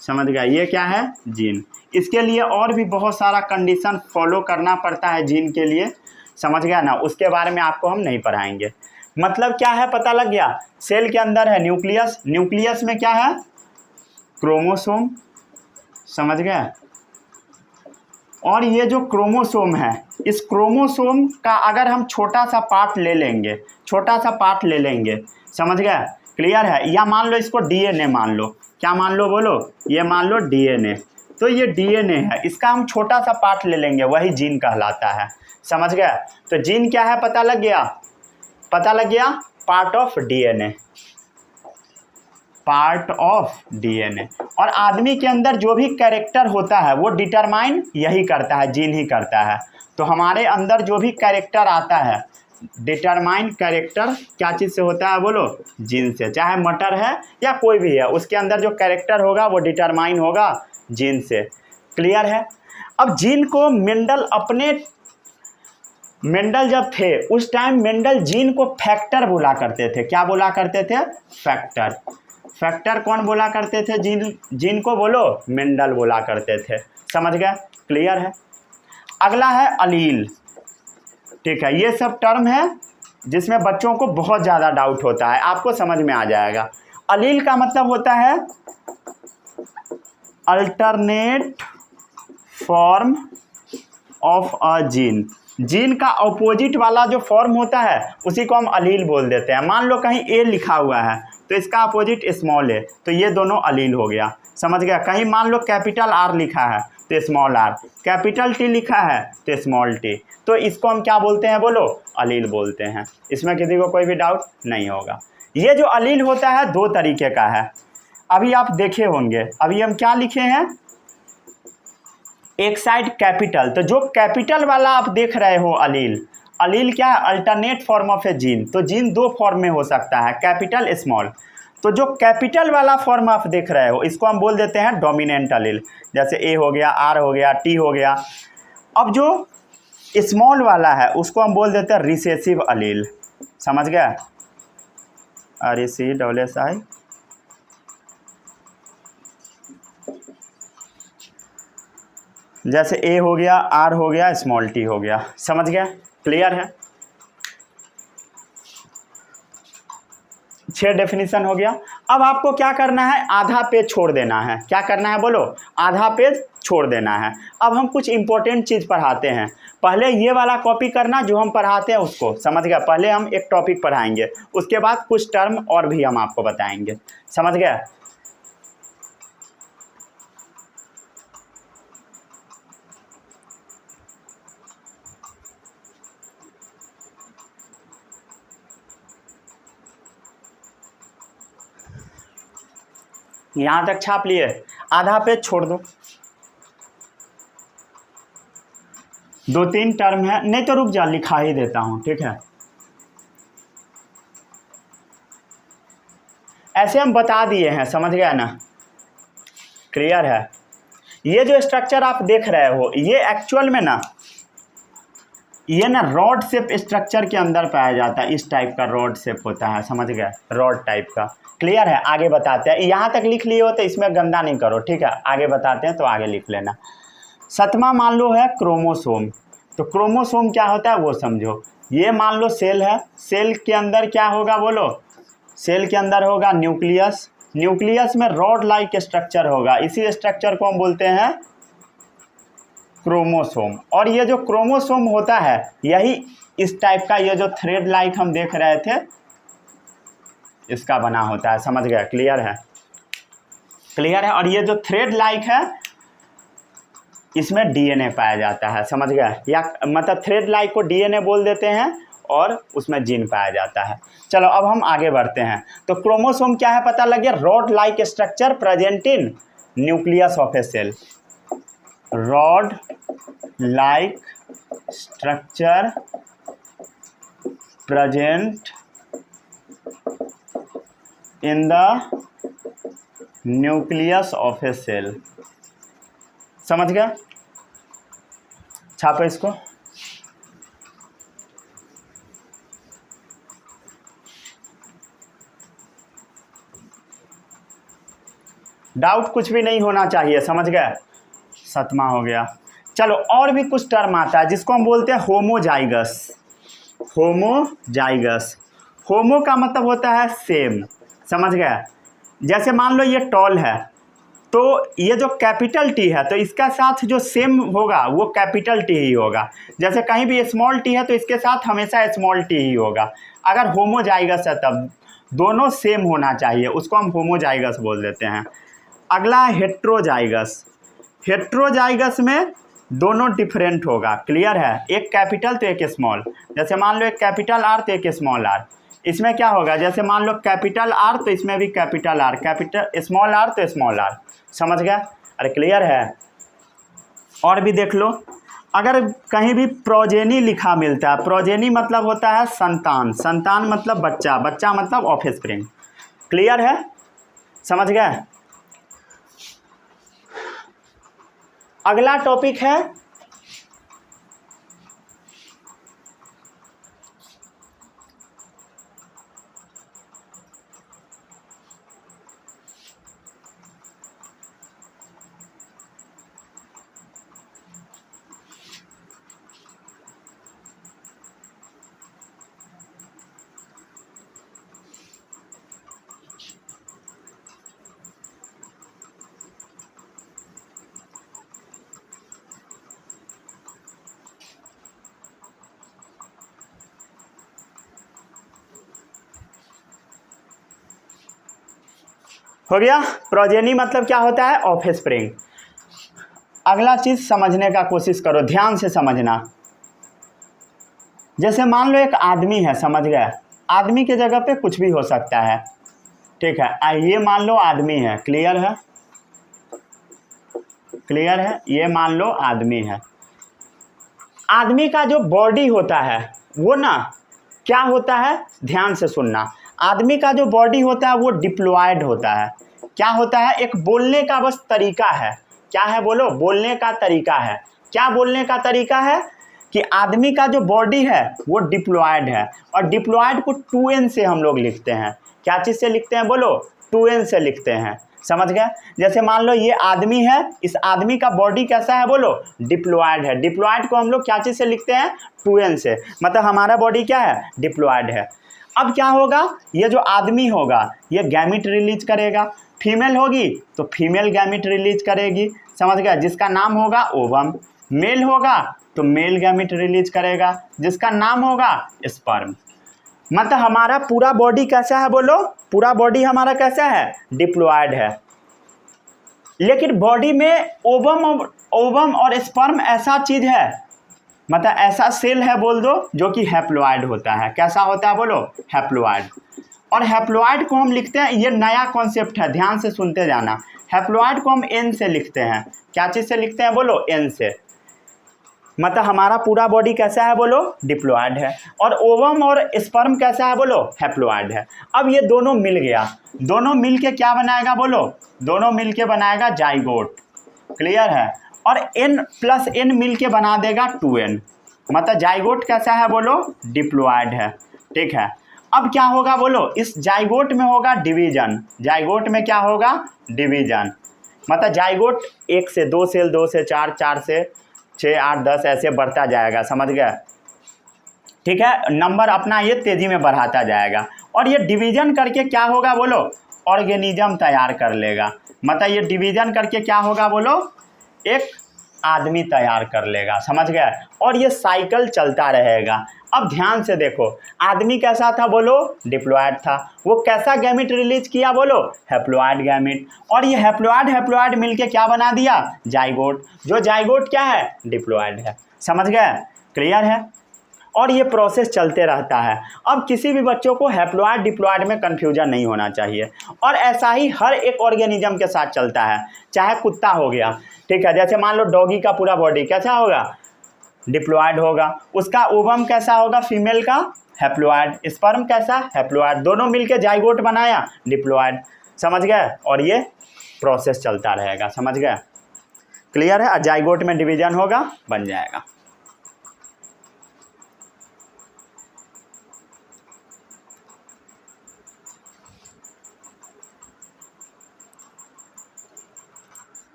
समझ गया, ये क्या है, जीन। इसके लिए और भी बहुत सारा कंडीशन फॉलो करना पड़ता है जीन के लिए, समझ गया ना, उसके बारे में आपको हम नहीं पढ़ाएंगे। मतलब क्या है पता लग गया, सेल के अंदर है न्यूक्लियस, न्यूक्लियस में क्या है, क्रोमोसोम, समझ गया। और ये जो क्रोमोसोम है, इस क्रोमोसोम का अगर हम छोटा सा पार्ट ले लेंगे, छोटा सा पार्ट ले लेंगे, समझ गया, क्लियर है। या मान लो इसको डीएनए मान लो, क्या मान लो बोलो, ये मान लो डीएनए, तो ये डीएनए है, इसका हम छोटा सा पार्ट ले लेंगे, वही जीन कहलाता है, समझ गया। तो जीन क्या है पता लग गया, पता लग गया, part of DNA, part of DNA. और आदमी के अंदर जो भी कैरेक्टर होता है वो डिटरमाइन यही करता है, जीन ही करता है। तो हमारे अंदर जो भी कैरेक्टर आता है, डिटरमाइन कैरेक्टर क्या चीज़ से होता है बोलो, जीन से। चाहे मटर है या कोई भी है, उसके अंदर जो कैरेक्टर होगा वो डिटरमाइन होगा जीन से, क्लियर है। अब जीन को मेंडल जब थे उस टाइम मेंडल जीन को फैक्टर बोला करते थे। क्या बोला करते थे, फैक्टर। फैक्टर कौन बोला करते थे, जीन को बोलो, मेंडल बोला करते थे, समझ गए, क्लियर है। अगला है अलील, ठीक है। ये सब टर्म है जिसमें बच्चों को बहुत ज़्यादा डाउट होता है, आपको समझ में आ जाएगा। अलील का मतलब होता है alternate form of a gene. Gene का अपोजिट वाला जो फॉर्म होता है उसी को हम अलील बोल देते हैं। मान लो कहीं ए लिखा हुआ है तो इसका अपोजिट स्मॉल है, तो ये दोनों अलील हो गया, समझ गया। कहीं मान लो कैपिटल आर लिखा है तो स्मॉल आर, कैपिटल टी लिखा है तो स्मॉल टी, तो इसको हम क्या बोलते हैं बोलो, अलील बोलते हैं। इसमें किसी को कोई भी डाउट नहीं होगा। ये जो अलील होता है 2 तरीके का है, अभी आप देखे होंगे। अभी हम क्या लिखे हैं, एक साइड कैपिटल, तो जो कैपिटल वाला आप देख रहे हो अलील, अलील क्या है, alternate form of A gene. तो जीन 2 फॉर्म में हो सकता है, कैपिटल स्मॉल। तो जो कैपिटल वाला फॉर्म आप देख रहे हो इसको हम बोल देते हैं डोमिनेंट अलील, जैसे ए हो गया, आर हो गया, टी हो गया। अब जो स्मॉल वाला है उसको हम बोल देते हैं रिसेसिव अलील, समझ गया, RECSSI जैसे A हो गया, R हो गया, स्मॉल t हो गया, समझ गया, क्लियर है। 6 डेफिनेशन हो गया। अब आपको क्या करना है, आधा पेज छोड़ देना है। क्या करना है बोलो, आधा पेज छोड़ देना है। अब हम कुछ इंपॉर्टेंट चीज़ पढ़ाते हैं। पहले ये वाला कॉपी करना जो हम पढ़ाते हैं उसको, समझ गया। पहले हम एक टॉपिक पढ़ाएंगे, उसके बाद कुछ टर्म और भी हम आपको बताएंगे, समझ गया। यहाँ तक छाप लिए, आधा पेज छोड़ दो। 2-3 टर्म है, नहीं तो रुक जा, लिखा ही देता हूँ, ठीक है। ऐसे हम बता दिए हैं, समझ गया ना, क्लियर है। ये जो स्ट्रक्चर आप देख रहे हो, ये एक्चुअल में ना, ये ना रॉड शेप स्ट्रक्चर के अंदर पाया जाता है। इस टाइप का रॉड शेप होता है, समझ गए, रॉड टाइप का, क्लियर है। आगे बताते हैं, यहाँ तक लिख लिए हो तो इसमें गंदा नहीं करो, ठीक है। आगे बताते हैं तो आगे लिख लेना। 7वां मान लो है क्रोमोसोम। तो क्रोमोसोम क्या होता है वो समझो। ये मान लो सेल है, सेल के अंदर क्या होगा बोलो, सेल के अंदर होगा न्यूक्लियस। न्यूक्लियस में रॉड लाइक स्ट्रक्चर होगा, इसी स्ट्रक्चर को हम बोलते हैं क्रोमोसोम। और ये जो क्रोमोसोम होता है यही इस टाइप का, ये जो थ्रेड लाइक हम देख रहे थे इसका बना होता है, समझ गया, क्लियर है, क्लियर है। और ये जो थ्रेड लाइक है इसमें डीएनए पाया जाता है, समझ गया, या मतलब थ्रेड लाइक को डीएनए बोल देते हैं और उसमें जीन पाया जाता है। चलो अब हम आगे बढ़ते हैं। तो क्रोमोसोम क्या है पता लग गया, rod like structure present in nucleus of a cell. Rod like structure present in the nucleus of a cell, समझ गया। छापो इसको। डाउट कुछ भी नहीं होना चाहिए, समझ गए। 7वां हो गया। चलो और भी कुछ टर्म आता है जिसको हम बोलते हैं होमोजाइगस। होमोजाइगस, होमो का मतलब होता है सेम, समझ गया। जैसे मान लो ये टॉल है तो ये जो कैपिटल टी है तो इसका साथ जो सेम होगा वो कैपिटल टी ही होगा। जैसे कहीं भी स्मॉल टी है तो इसके साथ हमेशा स्मॉल टी ही होगा। अगर होमोजाइगस है तब दोनों सेम होना चाहिए, उसको हम होमोजाइगस बोल देते हैं। अगला हेट्रोजाइगस। हेट्रोजाइगस में दोनों डिफरेंट होगा, क्लियर है, एक कैपिटल तो एक स्मॉल। जैसे मान लो एक कैपिटल आर तो एक स्मॉल आर, इसमें क्या होगा, जैसे मान लो कैपिटल आर तो इसमें भी capital R, capital small R तो स्मॉल आर, समझ गया। अरे क्लियर है। और भी देख लो, अगर कहीं भी प्रोजेनी लिखा मिलता है, प्रोजेनी मतलब होता है संतान, संतान मतलब बच्चा, बच्चा मतलब ऑफस्प्रिंग, क्लियर है, समझ गए। अगला टॉपिक है हो गया। प्रोजेनी मतलब क्या होता है, ऑफस्प्रिंग। अगला चीज समझने का कोशिश करो, ध्यान से समझना। जैसे मान लो एक आदमी है, समझ गए, आदमी के जगह पे कुछ भी हो सकता है, ठीक है। ये मान लो आदमी है, क्लियर है, क्लियर है, ये मान लो आदमी है। आदमी का जो बॉडी होता है वो ना क्या होता है, ध्यान से सुनना। आदमी का जो बॉडी होता है वो डिप्लॉयड होता है। क्या होता है, एक बोलने का बस तरीका है। क्या है बोलो, बोलने का तरीका है। क्या बोलने का तरीका है कि आदमी का जो बॉडी है वो डिप्लॉयड है, और डिप्लॉयड को 2n से हम लोग लिखते हैं। क्या चीज़ से लिखते हैं बोलो? 2n से लिखते हैं। समझ गए? जैसे मान लो ये आदमी है, इस आदमी का बॉडी कैसा है बोलो? डिप्लॉयड है। डिप्लॉयड को हम लोग क्या चीज़ से लिखते हैं? 2n से। मतलब हमारा बॉडी क्या है? डिप्लॉयड है। अब क्या होगा? ये जो आदमी होगा ये गैमिट रिलीज करेगा, फीमेल होगी तो फीमेल गैमिट रिलीज करेगी। समझ गया? जिसका नाम होगा ओवम। मेल होगा तो मेल गैमिट रिलीज करेगा, जिसका नाम होगा स्पर्म। मतलब हमारा पूरा बॉडी कैसा है बोलो? पूरा बॉडी हमारा कैसा है? डिप्लॉयड है। लेकिन बॉडी में ओवम और स्पर्म ऐसा चीज़ है, मतलब ऐसा सेल है बोल दो, जो कि हैप्लॉयड होता है। कैसा होता है बोलो? हैप्लॉयड। और हैप्लॉयड को हम लिखते हैं, ये नया कॉन्सेप्ट है, ध्यान से सुनते जाना। हैप्लॉयड को हम n से लिखते हैं। क्या चीज़ से लिखते हैं बोलो? n से। मतलब हमारा पूरा बॉडी कैसा है बोलो? डिप्लॉयड है। और ओवम और स्पर्म कैसा है बोलो? हैप्लॉयड है। अब ये दोनों मिल गया, दोनों मिल के क्या बनाएगा बोलो? दोनों मिल के बनाएगा जाइगोट। क्लियर है? और n प्लस n मिल के बना देगा 2n। मतलब जाइगोट कैसा है बोलो? डिप्लॉयड है। ठीक है। अब क्या होगा बोलो? इस जाइगोट में होगा डिवीजन। जाइगोट में क्या होगा? डिवीजन। मतलब जाइगोट 1 से 2 सेल, 2 से 4, 4 से 6, 8, 10 ऐसे बढ़ता जाएगा। समझ गया? ठीक है। नंबर अपना ये तेज़ी में बढ़ाता जाएगा। और ये डिवीजन करके क्या होगा बोलो? ऑर्गेनिज्म तैयार कर लेगा। मतलब ये डिवीजन करके क्या होगा बोलो? एक आदमी तैयार कर लेगा। समझ गए? और ये साइकिल चलता रहेगा। अब ध्यान से देखो, आदमी कैसा था बोलो? डिप्लॉयड था। वो कैसा गैमिट रिलीज किया बोलो? Haploid gamete. और ये हैप्लॉयड मिलके क्या बना दिया? जाइगोट। जो जाइगोट क्या है? डिप्लॉयड है। समझ गए? क्लियर है? और ये प्रोसेस चलते रहता है। अब किसी भी बच्चों को हैप्लॉयड डिप्लॉयड में कन्फ्यूजन नहीं होना चाहिए। और ऐसा ही हर एक ऑर्गेनिज्म के साथ चलता है। चाहे कुत्ता हो गया, ठीक है, जैसे मान लो डॉगी का पूरा बॉडी कैसा होगा? डिप्लॉयड होगा। उसका ओवम कैसा होगा? फीमेल का हैप्लॉयड। स्पर्म कैसा? हैप्लॉयड। दोनों मिलके जाइगोट बनाया, डिप्लॉयड। समझ गए? और ये प्रोसेस चलता रहेगा। समझ गए? क्लियर है? जाइगोट में डिवीजन होगा, बन जाएगा।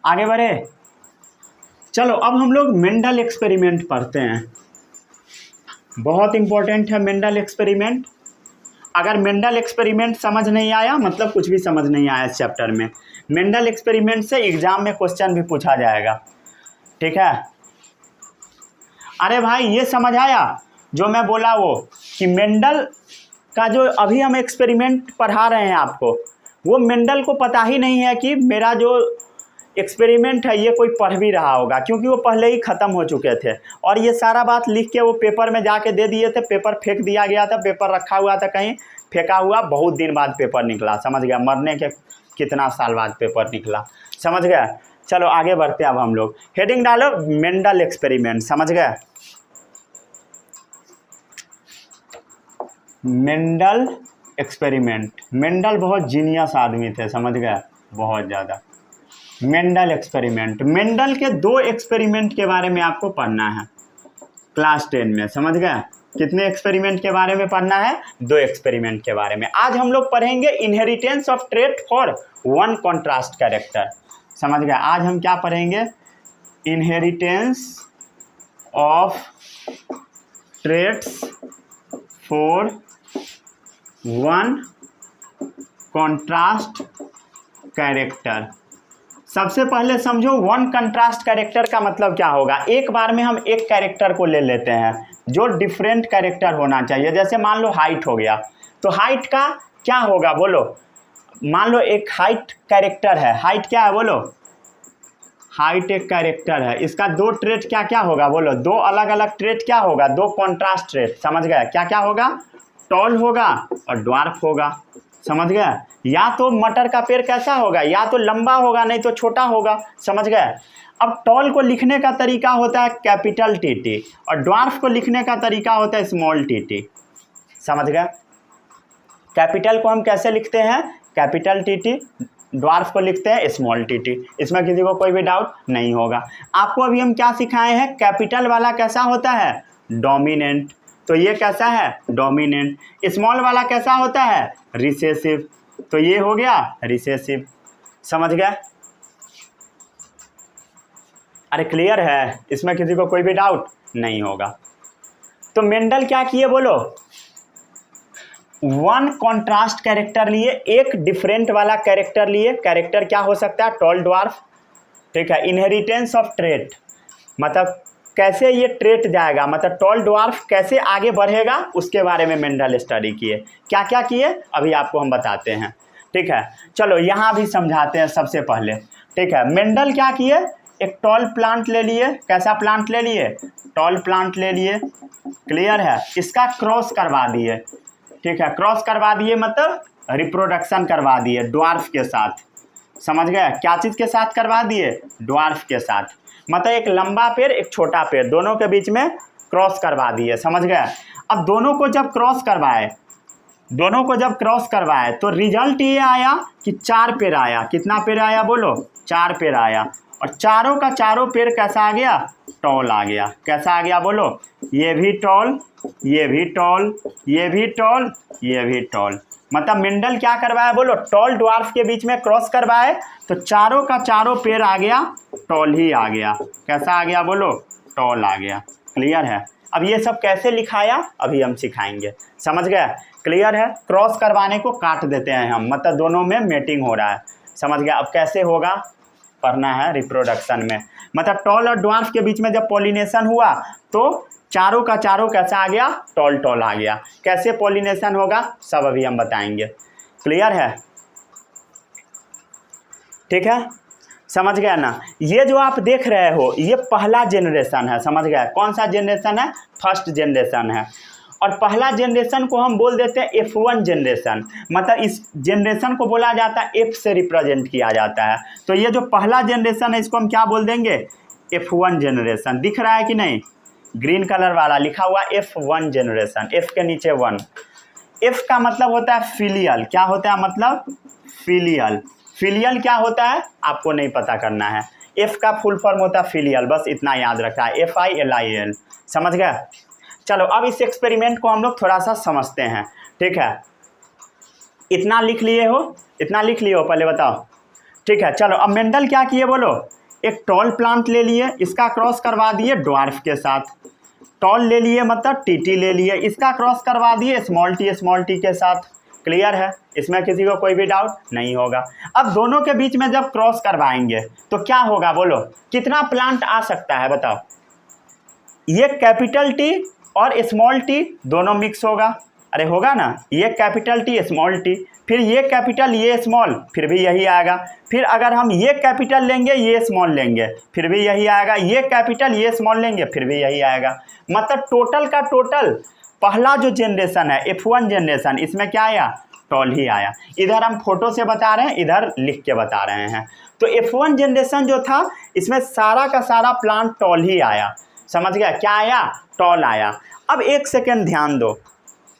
आगे बढ़े? चलो अब हम लोग मेंडल एक्सपेरिमेंट पढ़ते हैं। बहुत इंपॉर्टेंट है मेंडल एक्सपेरिमेंट। अगर मेंडल एक्सपेरिमेंट समझ नहीं आया मतलब कुछ भी समझ नहीं आया इस चैप्टर में। मेंडल एक्सपेरिमेंट से एग्जाम में क्वेश्चन भी पूछा जाएगा। ठीक है? अरे भाई ये समझ आया जो मैं बोला वो, कि मेंडल का जो अभी हम एक्सपेरिमेंट पढ़ा रहे हैं आपको, वो मेंडल को पता ही नहीं है कि मेरा जो एक्सपेरिमेंट है ये कोई पढ़ भी रहा होगा, क्योंकि वो पहले ही ख़त्म हो चुके थे। और ये सारा बात लिख के वो पेपर में जाके दे दिए थे। पेपर फेंक दिया गया था, पेपर रखा हुआ था कहीं फेंका हुआ। बहुत दिन बाद पेपर निकला। समझ गया? मरने के कितना साल बाद पेपर निकला। समझ गया? चलो आगे बढ़ते हैं। अब हम लोग हेडिंग डालो मेंडल एक्सपेरिमेंट। समझ गए? Mendel experiment. मेंडल बहुत जीनियस आदमी थे। समझ गए? बहुत ज़्यादा। Mendel experiment. मेंडल के 2 एक्सपेरिमेंट के बारे में आपको पढ़ना है क्लास 10 में। समझ गए? कितने एक्सपेरिमेंट के बारे में पढ़ना है? 2 एक्सपेरिमेंट के बारे में। आज हम लोग पढ़ेंगे inheritance of trait for 1 contrast character. समझ गए? आज हम क्या पढ़ेंगे? Inheritance of traits for 1 contrast character. सबसे पहले समझो 1 कंट्रास्ट कैरेक्टर का मतलब क्या होगा। एक बार में हम एक कैरेक्टर को ले लेते हैं जो डिफरेंट कैरेक्टर होना चाहिए। जैसे मान लो हाइट हो गया, तो हाइट का क्या होगा बोलो? मान लो एक हाइट कैरेक्टर है। हाइट क्या है बोलो? हाइट एक कैरेक्टर है। इसका 2 ट्रेट क्या क्या होगा बोलो? 2 अलग अलग ट्रेट क्या होगा? 2 कॉन्ट्रास्ट ट्रेट। समझ गए? क्या क्या होगा? टॉल होगा और ड्वार्फ होगा। समझ गए? या तो मटर का पेड़ कैसा होगा? या तो लंबा होगा, नहीं तो छोटा होगा। समझ गए? अब टॉल को लिखने का तरीका होता है कैपिटल टी और ड्वार्फ को लिखने का तरीका होता है स्मॉल टी। समझ गए? कैपिटल को हम कैसे लिखते हैं? कैपिटल टी, ड्वार्फ को लिखते हैं स्मॉल टी। इसमें किसी को कोई भी डाउट नहीं होगा। आपको अभी हम क्या सिखाए हैं, कैपिटल वाला कैसा होता है, डोमिनेंट, तो ये कैसा है, डोमिनेंट। स्मॉल वाला कैसा होता है, रिसेसिव, तो ये हो गया रिसेसिव। समझ गए? अरे क्लियर है, इसमें किसी को कोई भी डाउट नहीं होगा। तो मेंडल क्या किए बोलो, वन कॉन्ट्रास्ट कैरेक्टर लिए, एक डिफरेंट वाला कैरेक्टर लिए। कैरेक्टर क्या हो सकता है, टॉल ड्वार्फ, ठीक है। इनहेरिटेंस ऑफ ट्रेट, मतलब कैसे ये ट्रेट जाएगा, मतलब टॉल ड्वार्फ कैसे आगे बढ़ेगा, उसके बारे में मेंडल स्टडी किए। क्या क्या किए अभी आपको हम बताते हैं, ठीक है। चलो यहाँ भी समझाते हैं सबसे पहले, ठीक है। मेंडल क्या किए, एक टॉल प्लांट ले लिए। कैसा प्लांट ले लिए, टॉल प्लांट ले लिए, क्लियर है। इसका क्रॉस करवा दिए, ठीक है। क्रॉस करवा दिए मतलब रिप्रोडक्शन करवा दिए ड्वार्फ के साथ। समझ गए, क्या चीज़ के साथ करवा दिए, ड्वार्फ के साथ। मतलब एक लंबा पेड़ एक छोटा पेड़, दोनों के बीच में क्रॉस करवा दिए। समझ गए। अब दोनों को जब क्रॉस करवाए, तो रिजल्ट ये आया कि 4 पेड़ आया। कितना पेड़ आया बोलो, 4 पेड़ आया। और चारों का चारों पेड़ कैसा आ गया, टॉल आ गया। कैसा आ गया बोलो, ये भी टॉल, ये भी टॉल, ये भी टॉल, ये भी टॉल। मतलब मेंडल क्या करवाया बोलो, टॉल ड्वार्फ के बीच में क्रॉस करवाए, तो चारों का चारों पेड़ आ गया, टॉल ही आ गया। कैसा आ गया बोलो, टॉल आ गया। क्लियर है। अब ये सब कैसे लिखाया अभी हम सिखाएंगे। समझ गए, क्लियर है। क्रॉस करवाने को काट देते हैं हम, मतलब दोनों में मेटिंग हो रहा है। समझ गया। अब कैसे होगा पढ़ना है रिप्रोडक्शन में, मतलब टॉल और ड्वार्फ के बीच में जब पॉलिनेशन हुआ तो चारों का चारों कैसा आ गया, टॉल टॉल आ गया। कैसे पॉलिनेशन होगा सब अभी हम बताएंगे। क्लियर है, ठीक है। समझ गया ना। ये जो आप देख रहे हो ये पहला जनरेशन है। समझ गया, कौन सा जनरेशन है, फर्स्ट जनरेशन है। और पहला जनरेशन को हम बोल देते हैं F1 जनरेशन, मतलब इस जनरेशन को बोला जाता है F से रिप्रेजेंट किया जाता है। तो ये जो पहला जनरेशन है इसको हम क्या बोल देंगे, F1 जनरेशन। दिख रहा है कि नहीं, ग्रीन कलर वाला लिखा हुआ F1 जनरेशन, F के नीचे 1। F का मतलब होता है फिलियल। क्या होता है मतलब, फिलियल। फिलियल क्या होता है आपको नहीं पता करना है। F का फुल फॉर्म होता है फिलियल, बस इतना याद रखा है, FILIL। समझ गए। चलो अब इस एक्सपेरिमेंट को हम लोग थोड़ा सा समझते हैं, ठीक है। इतना लिख लिए हो, इतना लिख लिए हो पहले बताओ, ठीक है। चलो अब मेंडल क्या किए बोलो, एक टॉल प्लांट ले लिए, इसका क्रॉस करवा दिए ड्वार्फ के साथ। टॉल ले लिए मतलब टीटी ले लिए, इसका क्रॉस करवा दिए स्मॉल टी के साथ। क्लियर है, इसमें किसी को कोई भी डाउट नहीं होगा। अब दोनों के बीच में जब क्रॉस करवाएंगे तो क्या होगा बोलो, कितना प्लांट आ सकता है बताओ। ये कैपिटल टी और स्मॉल टी दोनों मिक्स होगा, अरे होगा ना। ये कैपिटल टी स्मॉल टी, फिर ये कैपिटल ये स्मॉल, फिर भी यही आएगा। फिर अगर हम ये कैपिटल लेंगे ये स्मॉल लेंगे, फिर भी यही आएगा। ये कैपिटल ये स्मॉल लेंगे, फिर भी यही आएगा। मतलब टोटल का टोटल पहला जो जनरेशन है F1 जनरेशन, इसमें क्या आया, टॉल ही आया। इधर हम फोटो से बता रहे हैं, इधर लिख के बता रहे हैं। तो F1 जनरेशन जो था इसमें सारा का सारा प्लांट टॉल ही आया। समझ गया, क्या आया, टॉल आया। अब एक सेकेंड ध्यान दो,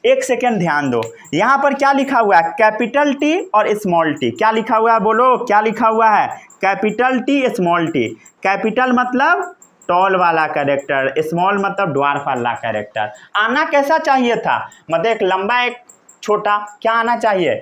एक सेकेंड ध्यान दो। यहाँ पर क्या लिखा हुआ है, कैपिटल टी और स्मॉल टी। क्या लिखा हुआ है बोलो, क्या लिखा हुआ है, capital T small T. Capital मतलब टॉल वाला कैरेक्टर, स्मॉल मतलब ड्वार्फ वाला कैरेक्टर। आना कैसा चाहिए था, मतलब एक लंबा एक छोटा, क्या आना चाहिए,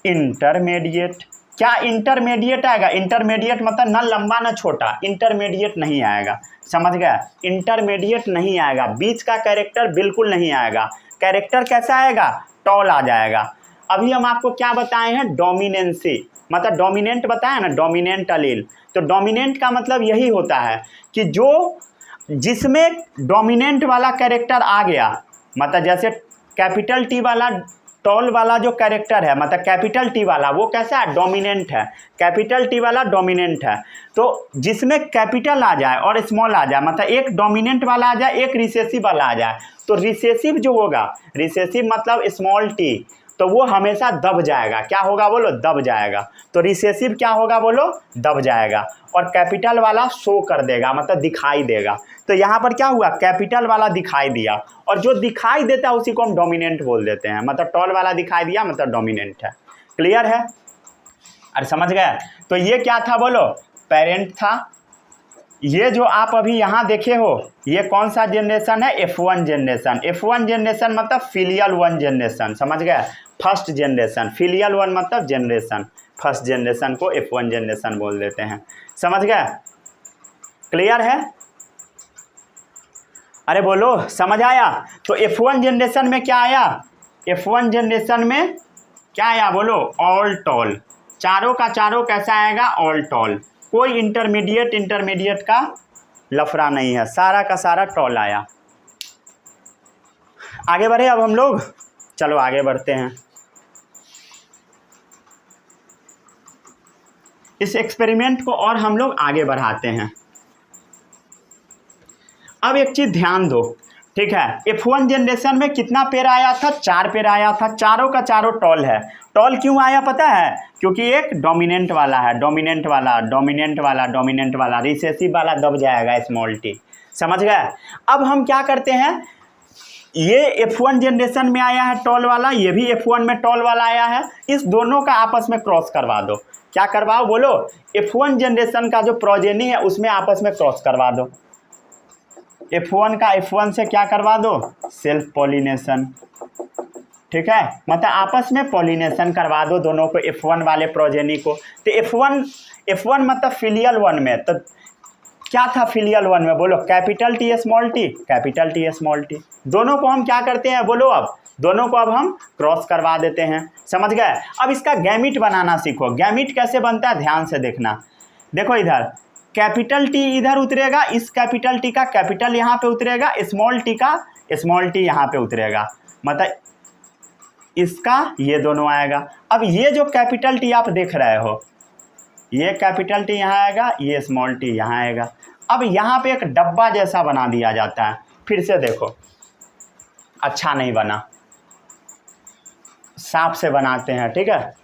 इंटरमीडिएट। क्या इंटरमीडिएट आएगा, इंटरमीडिएट मतलब ना लंबा ना छोटा, इंटरमीडिएट नहीं आएगा। समझ गया, इंटरमीडिएट नहीं आएगा, बीच का कैरेक्टर बिल्कुल नहीं आएगा। कैरेक्टर कैसा आएगा, टॉल आ जाएगा। अभी हम आपको क्या बताए हैं, डोमिनेंसी, मतलब डोमिनेंट बताया ना, डोमिनेंट अलील। तो डोमिनेंट का मतलब यही होता है कि जो जिसमें डोमिनेंट वाला कैरेक्टर आ गया, मतलब जैसे कैपिटल टी वाला टॉल वाला जो कैरेक्टर है, मतलब कैपिटल टी वाला वो कैसा है, डोमिनेंट है। कैपिटल टी वाला डोमिनेंट है। तो जिसमें कैपिटल आ जाए और स्मॉल आ जाए, मतलब एक डोमिनेंट वाला आ जाए एक रिसेसिव वाला आ जाए, तो रिसेसिव जो होगा, रिसेसिव मतलब स्मॉल टी, तो वो हमेशा दब जाएगा। क्या होगा बोलो, दब जाएगा। तो रिसेसिव क्या होगा बोलो, दब जाएगा। और कैपिटल वाला शो कर देगा, मतलब दिखाई देगा। तो यहाँ पर क्या हुआ, कैपिटल वाला दिखाई दिया, और जो दिखाई देता है उसी को हम डोमिनेंट बोल देते हैं। मतलब टॉल वाला दिखाई दिया मतलब डोमिनेंट है। क्लियर है, अरे समझ गए। तो ये क्या था बोलो, पेरेंट था। ये जो आप अभी यहाँ देखे हो ये कौन सा जनरेशन है, F1 जनरेशन। F1 जनरेशन मतलब फिलियल वन जनरेशन, समझ गए, फर्स्ट जनरेशन। फिलियल वन मतलब जनरेशन, फर्स्ट जनरेशन को F1 जनरेशन बोल देते हैं, समझ गए, क्लियर है। अरे बोलो समझ आया। तो F1 जनरेशन में क्या आया, F1 जनरेशन में क्या आया बोलो, ऑल टॉल, चारों का चारों कैसा आएगा, ऑल टॉल, कोई इंटरमीडिएट का लफड़ा नहीं है, सारा का सारा टॉल आया। आगे बढ़े अब हम लोग, चलो आगे बढ़ते हैं। इस एक्सपेरिमेंट को और हम लोग आगे बढ़ाते हैं। अब एक चीज ध्यान दो, ठीक है, F1 जनरेशन में कितना पेड़ आया था, 4 पेड़ आया था, चारों का चारों टॉल है। टॉल क्यों आया पता है, क्योंकि एक डोमिनेंट वाला है, डोमिनेंट वाला रिसेसिव वाला दब जाएगा स्मॉल टी, समझ गए। अब हम क्या करते हैं, ये F1 जनरेशन में आया है टॉल वाला, ये भी F1 में टॉल वाला आया है, इस दोनों का आपस में क्रॉस करवा दो। क्या करवाओ बोलो, F1 जनरेशन का जो प्रोजेनी है उसमें आपस में क्रॉस करवा दो। F1 का F1 से क्या करवा दो, सेल्फ पॉलिनेशन, ठीक है, मतलब आपस में पॉलिनेशन करवा दो दोनों को, F1 वाले प्रोजेनी को। तो F1 मतलब फिलियल वन में, तो क्या था फिलियल वन में बोलो, कैपिटल टी स्मॉल टी, दोनों को हम क्या करते हैं बोलो, अब दोनों को अब हम क्रॉस करवा देते हैं, समझ गए। अब इसका गैमिट बनाना सीखो। गैमिट कैसे बनता है ध्यान से देखना, देखो इधर कैपिटल टी इधर उतरेगा, इस कैपिटल टी का कैपिटल यहाँ पे उतरेगा, स्मॉल टी का स्मॉल टी यहाँ पे उतरेगा, मतलब इसका ये दोनों आएगा। अब ये जो कैपिटल टी आप देख रहे हो, ये कैपिटल टी यहाँ आएगा, ये स्मॉल टी यहाँ आएगा। अब यहाँ पे एक डब्बा जैसा बना दिया जाता है, फिर से देखो अच्छा नहीं बना, साफ से बनाते हैं, ठीक है,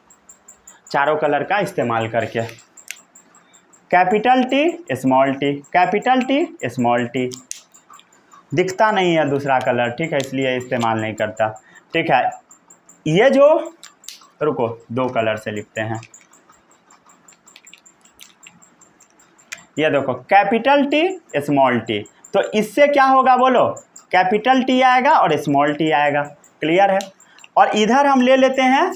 चारों कलर का इस्तेमाल करके। Capital T small T, capital T small T, दिखता नहीं है दूसरा कलर, ठीक है, इसलिए इस्तेमाल नहीं करता, ठीक है। ये जो, रुको 2 कलर से लिखते हैं, ये देखो कैपिटल टी स्मॉल टी, तो इससे क्या होगा बोलो, कैपिटल टी आएगा और स्मॉल टी आएगा, क्लियर है। और इधर हम ले लेते हैं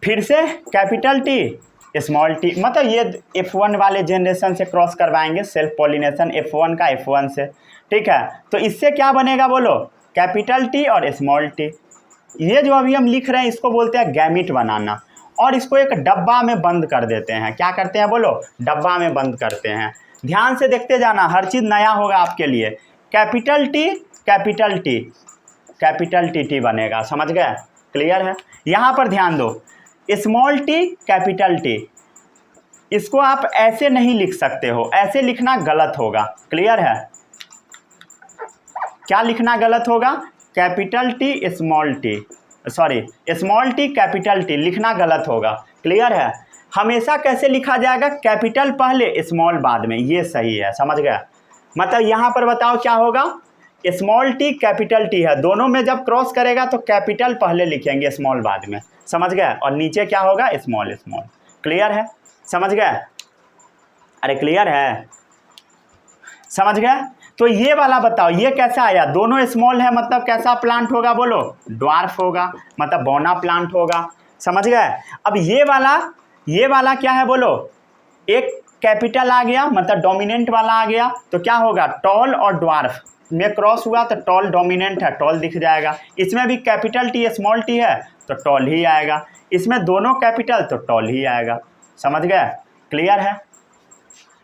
फिर से कैपिटल टी स्मॉल टी, मतलब ये F1 वाले जनरेशन से क्रॉस करवाएंगे, सेल्फ पॉलिनेशन F1 का F1 से, ठीक है। तो इससे क्या बनेगा बोलो, कैपिटल टी और स्मॉल टी। ये जो अभी हम लिख रहे हैं इसको बोलते हैं गैमिट बनाना, और इसको एक डब्बा में बंद कर देते हैं। क्या करते हैं बोलो, डब्बा में बंद करते हैं। ध्यान से देखते जाना, हर चीज़ नया होगा आपके लिए। कैपिटल टी बनेगा, समझ गए, क्लियर है। यहाँ पर ध्यान दो, स्मॉल टी कैपिटल टी, इसको आप ऐसे नहीं लिख सकते हो, ऐसे लिखना गलत होगा, क्लियर है। क्या लिखना गलत होगा, capital T small T, sorry small T capital T लिखना गलत होगा, क्लियर है। हमेशा कैसे लिखा जाएगा, कैपिटल पहले स्मॉल बाद में, ये सही है, समझ गया। मतलब यहाँ पर बताओ क्या होगा, स्मॉल टी कैपिटल टी है, दोनों में जब क्रॉस करेगा तो कैपिटल पहले लिखेंगे, स्मॉल बाद में, समझ गए, और नीचे क्या होगा स्मॉल, क्लियर है, समझ गए। अरे क्लियर है, समझ गए। तो ये वाला बताओ ये कैसा आया, दोनों स्मॉल है, मतलब कैसा प्लांट होगा बोलो, ड्वार्फ होगा, मतलब बौना प्लांट होगा, समझ गए। अब ये वाला क्या है बोलो, एक कैपिटल आ गया, मतलब डोमिनेंट वाला आ गया, तो क्या होगा, टॉल और ड्वार्फ में क्रॉस हुआ तो टॉल डोमिनेंट है, टॉल दिख जाएगा। इसमें भी कैपिटल टी स्मॉल टी है तो टॉल ही आएगा, इसमें दोनों कैपिटल तो टॉल ही आएगा, समझ गए, क्लियर है।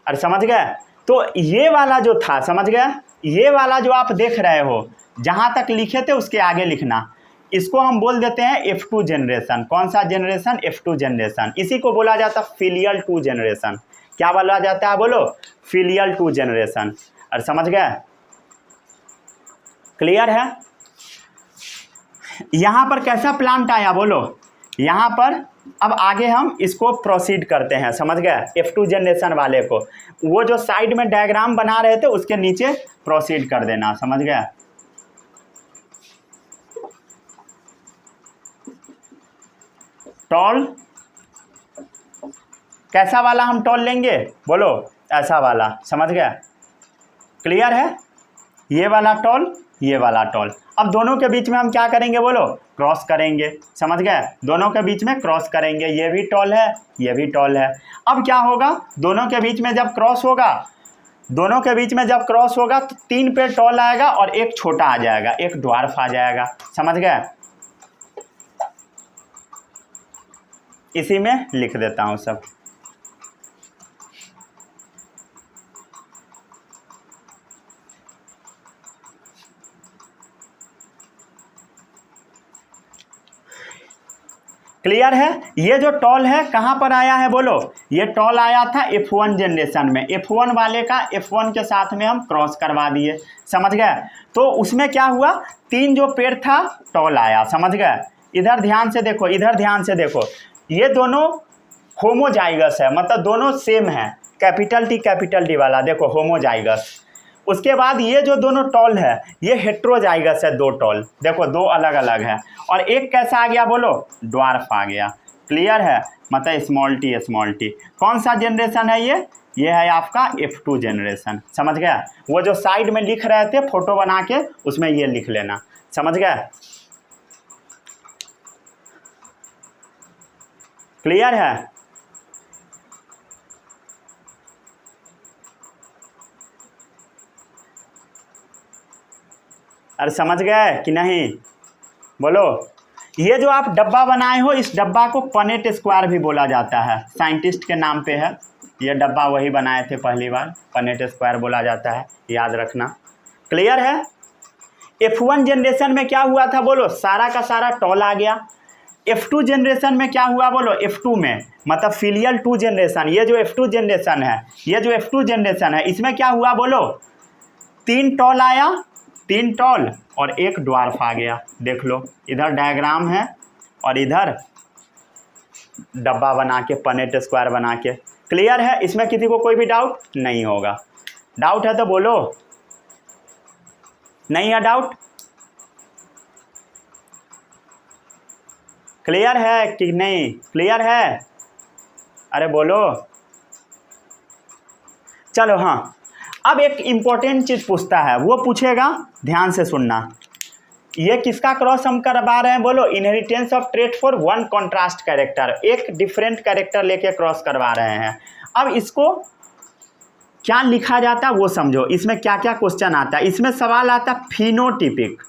अरे समझ गए। तो ये वाला जो था, समझ गए, ये वाला जो आप देख रहे हो, जहाँ तक लिखे थे उसके आगे लिखना, इसको हम बोल देते हैं F2 जनरेशन। कौन सा जनरेशन, F2 जनरेशन। इसी को बोला जाता है फिलियल 2 जनरेशन। क्या बोला जाता है बोलो, फिलियल 2 जनरेशन। और समझ गए, क्लियर है। यहाँ पर कैसा प्लांट आया बोलो, यहाँ पर अब आगे हम इसको प्रोसीड करते हैं, समझ गए, F2 जनरेशन वाले को, वो जो साइड में डायग्राम बना रहे थे उसके नीचे प्रोसीड कर देना, समझ गए। टॉल कैसा वाला हम टॉल लेंगे बोलो, ऐसा वाला, समझ गया, क्लियर है, ये वाला टॉल, ये वाला टॉल। अब दोनों के बीच में हम क्या करेंगे बोलो, क्रॉस करेंगे, समझ गए, दोनों के बीच में क्रॉस करेंगे, ये भी टॉल है, ये भी टॉल है। अब क्या होगा, दोनों के बीच में जब क्रॉस होगा, दोनों के बीच में जब क्रॉस होगा तो 3 पे टॉल आएगा और एक छोटा आ जाएगा, एक ड्वार्फ आ जाएगा, समझ गए। इसी में लिख देता हूं सब। क्लियर है। ये जो टॉल है कहाँ पर आया है बोलो, ये टॉल आया था F1 जनरेशन में, F1 वाले का F1 के साथ में हम क्रॉस करवा दिए, समझ गए। तो उसमें क्या हुआ, 3 जो पेड़ था टॉल आया, समझ गए। इधर ध्यान से देखो, इधर ध्यान से देखो, ये दोनों होमोजाइगस है, मतलब दोनों सेम है, कैपिटल टी वाला देखो होमोजाइगस। उसके बाद ये जो दोनों टॉल है ये हेट्रोजाइगस है, 2 टॉल देखो 2 अलग अलग है, और एक कैसा आ गया बोलो, ड्वार्फ आ गया, क्लियर है, मतलब स्मॉल टी। कौन सा जनरेशन है ये है आपका F2 जनरेशन, समझ गया। वो जो साइड में लिख रहे थे फोटो बना के, उसमें ये लिख लेना, समझ गए, क्लियर है। अरे समझ गए कि नहीं बोलो। ये जो आप डब्बा बनाए हो, इस डब्बा को पनेट स्क्वायर भी बोला जाता है, साइंटिस्ट के नाम पे है, ये डब्बा वही बनाए थे पहली बार, पनेट स्क्वायर बोला जाता है, याद रखना, क्लियर है। F1 जनरेशन में क्या हुआ था बोलो, सारा का सारा टॉल आ गया। F2 जनरेशन में क्या हुआ बोलो, F2 में मतलब फिलियल 2 जनरेशन, ये जो F2 जनरेशन है, ये जो F2 जनरेशन है, इसमें क्या हुआ बोलो, 3 टॉल आया, 3 टॉल और एक ड्वार्फ आ गया, देख लो, इधर डायग्राम है और इधर डब्बा बना के पनेट स्क्वायर बना के, क्लियर है। इसमें किसी को कोई भी डाउट नहीं होगा, डाउट है तो बोलो, नहीं है डाउट, क्लियर है कि नहीं, क्लियर है, अरे बोलो, चलो। हाँ, अब एक इम्पोर्टेंट चीज़ पूछता है, वो पूछेगा, ध्यान से सुनना, ये किसका क्रॉस हम करवा रहे हैं बोलो, inheritance of trait for 1 contrast character, एक डिफरेंट कैरेक्टर लेके क्रॉस करवा रहे हैं। अब इसको क्या लिखा जाता है वो समझो, इसमें क्या क्या क्वेश्चन आता है। इसमें सवाल आता है फिनोटिपिक।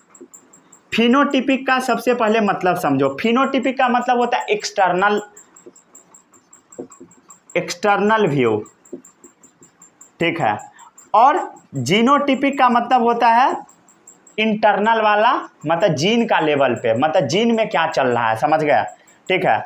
फिनोटिपिक का सबसे पहले मतलब समझो, फिनोटिपिक का मतलब होता है एक्सटर्नल व्यू, ठीक है, और जीनोटिपिक का मतलब होता है इंटरनल वाला, मतलब जीन का लेवल पे, मतलब जीन में क्या चल रहा है, समझ गया, ठीक है।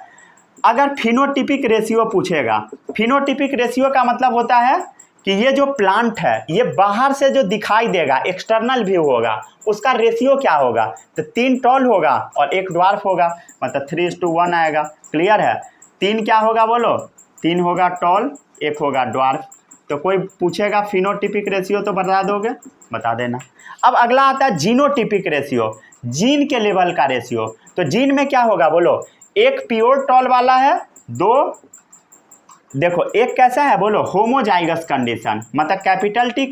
अगर फिनोटिपिक रेशियो पूछेगा, फिनोटिपिक रेशियो का मतलब होता है कि ये जो प्लांट है ये बाहर से जो दिखाई देगा, एक्सटर्नल व्यू होगा, उसका रेशियो क्या होगा, तो 3 टॉल होगा और एक ड्वार्फ होगा, मतलब 3:1 आएगा, क्लियर है। 3 क्या होगा बोलो, 3 होगा टॉल, 1 होगा ड्वार्फ। तो कोई पूछेगा फिनोटिपिक रेशियो तो बता दोगे, बता देना। अब अगला आता है जीनोटिपिक रेशियो, जीन के लेवल का रेशियो। तो जीन में क्या होगा बोलो, एक प्योर टॉल वाला है, 2 देखो, एक कैसा है बोलो, होमोजाइगस कंडीशन, मतलब कैपिटल टी,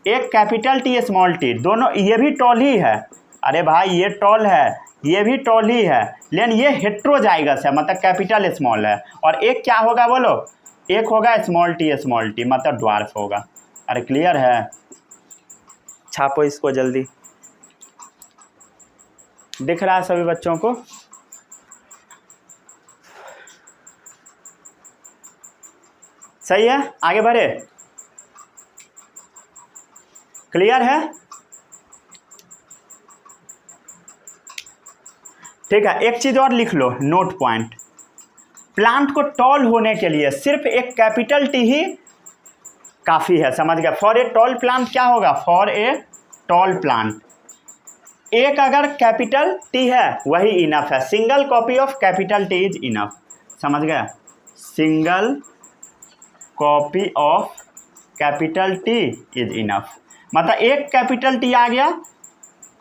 एक कैपिटल टी स्मॉल टी, दोनों, ये भी टॉल ही है, अरे भाई ये टॉल है, ये भी टॉल ही है, लेकिन ये हेट्रोजाइगस है, मतलब कैपिटल स्मॉल है। और एक क्या होगा बोलो, एक होगा स्मॉल टी, मतलब ड्वार्फ होगा। अरे क्लियर है, छापो इसको जल्दी, दिख रहा है सभी बच्चों को। सही है, आगे बढ़े, क्लियर है, ठीक है। एक चीज और लिख लो, नोट पॉइंट, प्लांट को टॉल होने के लिए सिर्फ एक कैपिटल टी ही काफ़ी है, समझ गया। फॉर ए टॉल प्लांट क्या होगा, फॉर ए टॉल प्लांट एक अगर कैपिटल टी है वही इनफ है, single copy of capital T is enough, समझ गया, single copy of capital T is enough, मतलब एक कैपिटल टी आ गया,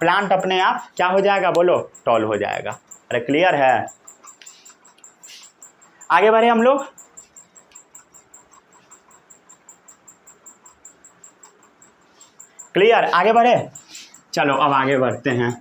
प्लांट अपने आप क्या हो जाएगा बोलो, टॉल हो जाएगा। अरे क्लियर है, आगे बढ़े हम लोग। क्लियर, आगे बढ़े। चलो अब आगे बढ़ते हैं।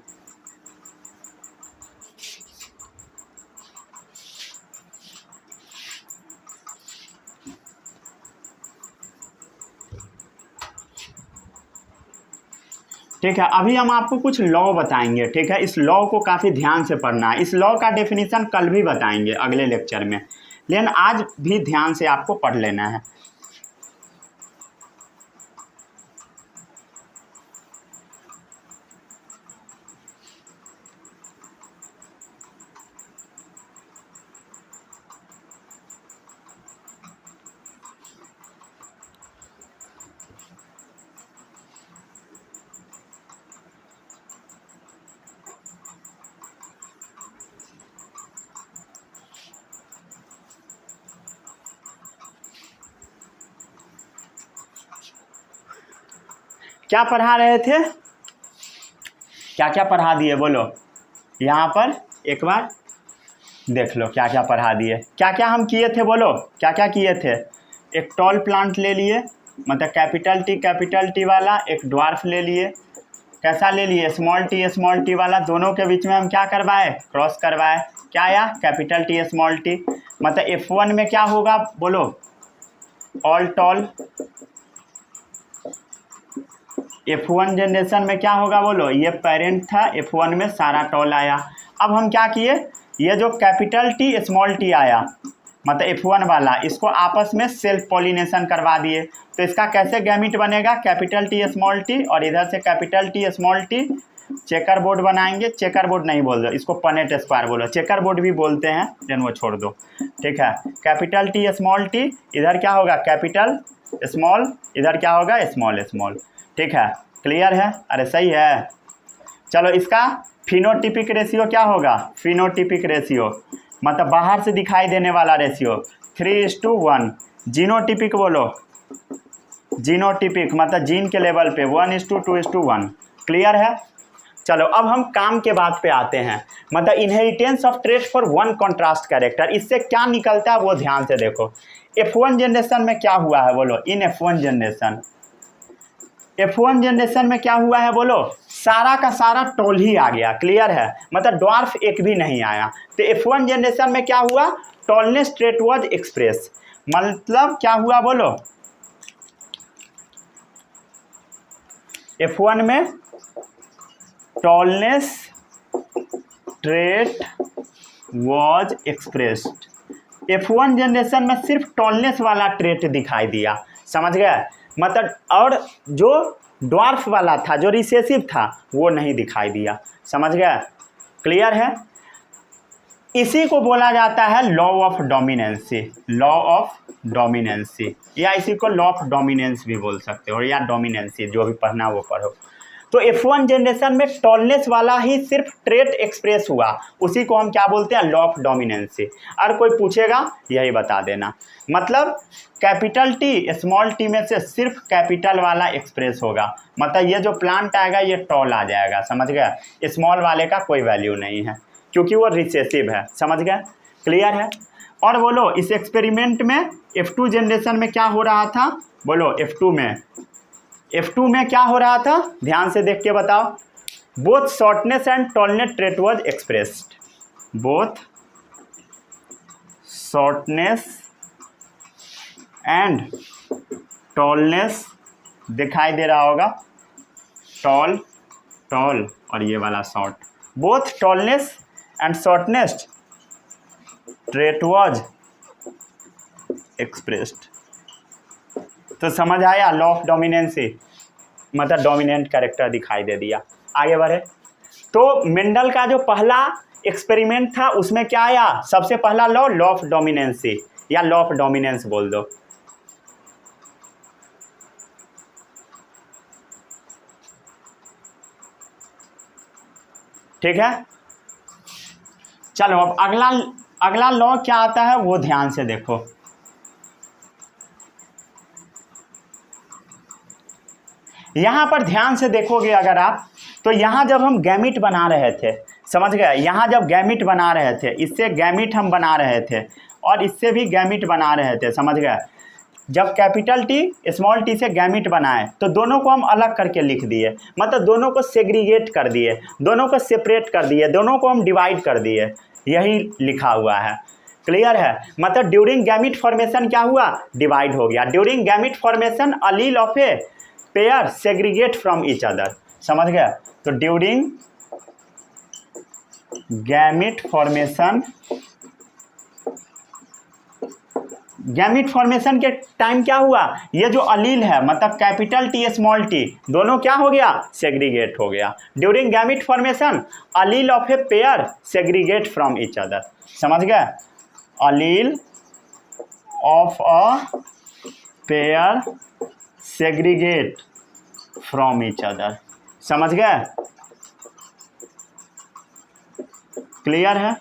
ठीक है, अभी हम आपको कुछ लॉ बताएंगे। ठीक है, इस लॉ को काफ़ी ध्यान से पढ़ना है। इस लॉ का डेफिनेशन कल भी बताएंगे अगले लेक्चर में, लेकिन आज भी ध्यान से आपको पढ़ लेना है। क्या पढ़ा रहे थे, क्या क्या पढ़ा दिए बोलो। यहाँ पर एक बार देख लो क्या क्या पढ़ा दिए, क्या क्या हम किए थे बोलो, क्या क्या किए थे। एक टॉल प्लांट ले लिए, मतलब कैपिटल टी वाला। एक ड्वार्फ ले लिए, कैसा ले लिए, स्मॉल टी वाला। दोनों के बीच में हम क्या करवाए, क्रॉस करवाए। क्या आया, कैपिटल टी स्मॉल टी। मतलब F1 में क्या होगा बोलो, ऑल टॉल। F1 जनरेशन में क्या होगा बोलो, ये पेरेंट था, F1 में सारा टॉल आया। अब हम क्या किए, ये जो कैपिटल टी स्मॉल टी आया, मतलब F1 वाला, इसको आपस में सेल्फ पॉलिनेशन करवा दिए। तो इसका कैसे गैमिट बनेगा, कैपिटल टी स्मॉल टी और इधर से capital T small T. Checker board बनाएंगे, चेकर बोर्ड नहीं बोल दो, इसको पनेट स्क्वायर बोलो। चेकर बोर्ड भी बोलते हैं लेकिन वो छोड़ दो। ठीक है, कैपिटल टी स्मॉल टी, इधर क्या होगा कैपिटल स्मॉल, इधर क्या होगा स्मॉल स्मॉल। ठीक है, क्लियर है, अरे सही है। चलो इसका फिनोटिपिक रेशियो क्या होगा, फिनोटिपिक रेशियो मतलब बाहर से दिखाई देने वाला रेशियो 3:1। जीनोटिपिक बोलो, जीनोटिपिक मतलब जीन के लेवल पे 1:2:1। क्लियर है। चलो अब हम काम के बात पे आते हैं, मतलब inheritance of trait for one contrast character. इससे क्या निकलता है वो ध्यान से देखो। F1 जनरेशन में क्या हुआ है बोलो, इन F1 जनरेशन में क्या हुआ है बोलो, सारा का सारा टॉल ही आ गया। क्लियर है, मतलब ड्वार्फ एक भी नहीं आया। तो F1 जनरेशन में क्या हुआ, टॉलनेस ट्रेट वाज एक्सप्रेस। मतलब क्या हुआ बोलो, F1 में tallness trait was expressed. F1 generation में सिर्फ टॉलनेस वाला ट्रेट दिखाई दिया, समझ गए। मतलब और जो ड्वार्फ वाला था, जो रिसेसिव था, वो नहीं दिखाई दिया, समझ गए। क्लियर है। इसी को बोला जाता है law of dominancy, law of dominancy, या इसी को लॉ ऑफ डोमिनेंस भी बोल सकते हो, या डोमिनेंसी, जो भी पढ़ना वो पढ़ो। तो F1 जनरेशन में टॉलनेस वाला ही सिर्फ ट्रेट एक्सप्रेस हुआ, उसी को हम क्या बोलते हैं, लॉ ऑफ डोमिनेंसी। और कोई पूछेगा यही बता देना, मतलब कैपिटल टी स्मॉल टी में से सिर्फ कैपिटल वाला एक्सप्रेस होगा, मतलब ये जो प्लांट आएगा ये टॉल आ जाएगा, समझ गए। स्मॉल वाले का कोई वैल्यू नहीं है क्योंकि वो रिसेसिव है, समझ गए। क्लियर है। और बोलो इस एक्सपेरिमेंट में F2 जनरेशन में क्या हो रहा था बोलो, F2 में क्या हो रहा था, ध्यान से देख के बताओ। Both shortness and tallness trait was expressed, both shortness and tallness दिखाई दे रहा होगा, टॉल टॉल और ये वाला short, both tallness and shortness trait was expressed. तो समझ आया, लॉ ऑफ डोमिनेंसी मतलब डोमिनेंट कैरेक्टर दिखाई दे दिया। आगे बढ़े तो मेंडल का जो पहला एक्सपेरिमेंट था उसमें क्या आया, सबसे पहला लॉ ऑफ डोमिनेंसी या लॉ ऑफ डोमिनेंस बोल दो। ठीक है, चलो अब अगला लॉ क्या आता है वो ध्यान से देखो। यहाँ पर ध्यान से देखोगे अगर आप, तो यहाँ जब हम गैमिट बना रहे थे, समझ गए, यहाँ जब गैमिट बना रहे थे, इससे गैमिट हम बना रहे थे और इससे भी गैमिट बना रहे थे, समझ गए। जब कैपिटल टी स्मॉल टी से गैमिट बनाए तो दोनों को हम अलग करके लिख दिए, मतलब दोनों को सेग्रीगेट कर दिए, दोनों को सेपरेट कर दिए, दोनों को हम डिवाइड कर दिए, यही लिखा हुआ है। क्लियर है? मतलब ड्यूरिंग गैमिट फॉर्मेशन क्या हुआ? डिवाइड हो गया। During gamete formation Aleel of a pair segregate from each other. समझ गए? तो ड्यूरिंग गैमिट फॉर्मेशन के टाइम क्या हुआ? ये जो अलील है मतलब कैपिटल टी स्मॉल टी दोनों क्या हो गया? सेग्रीगेट हो गया। During gamete formation Aleel of a pair segregate from each other. समझ गए? अलील of a pair segregate from each other. समझ गए? क्लियर है?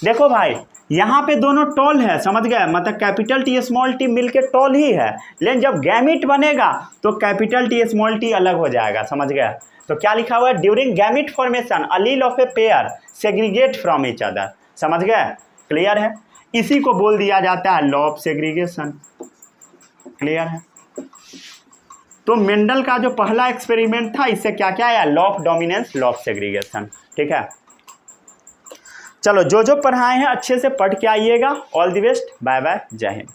देखो भाई यहाँ पे दोनों टॉल है, समझ गए? मतलब कैपिटल टी स्मॉल टी मिलके टॉल ही है, लेकिन जब गैमिट बनेगा तो कैपिटल टी स्मॉल टी अलग हो जाएगा। समझ गए? तो क्या लिखा हुआ है? During gamete formation Aleel of a pair segregate from each other. समझ गए? क्लियर है? इसी को बोल दिया जाता है लॉ ऑफ सेग्रीगेशन। क्लियर है? तो मेंडल का जो पहला एक्सपेरिमेंट था इससे क्या क्या आया? Law of dominance, law of segregation. ठीक है, चलो जो पढ़ाए हैं अच्छे से पढ़ के आइएगा। All the best, bye bye, जय हिंद।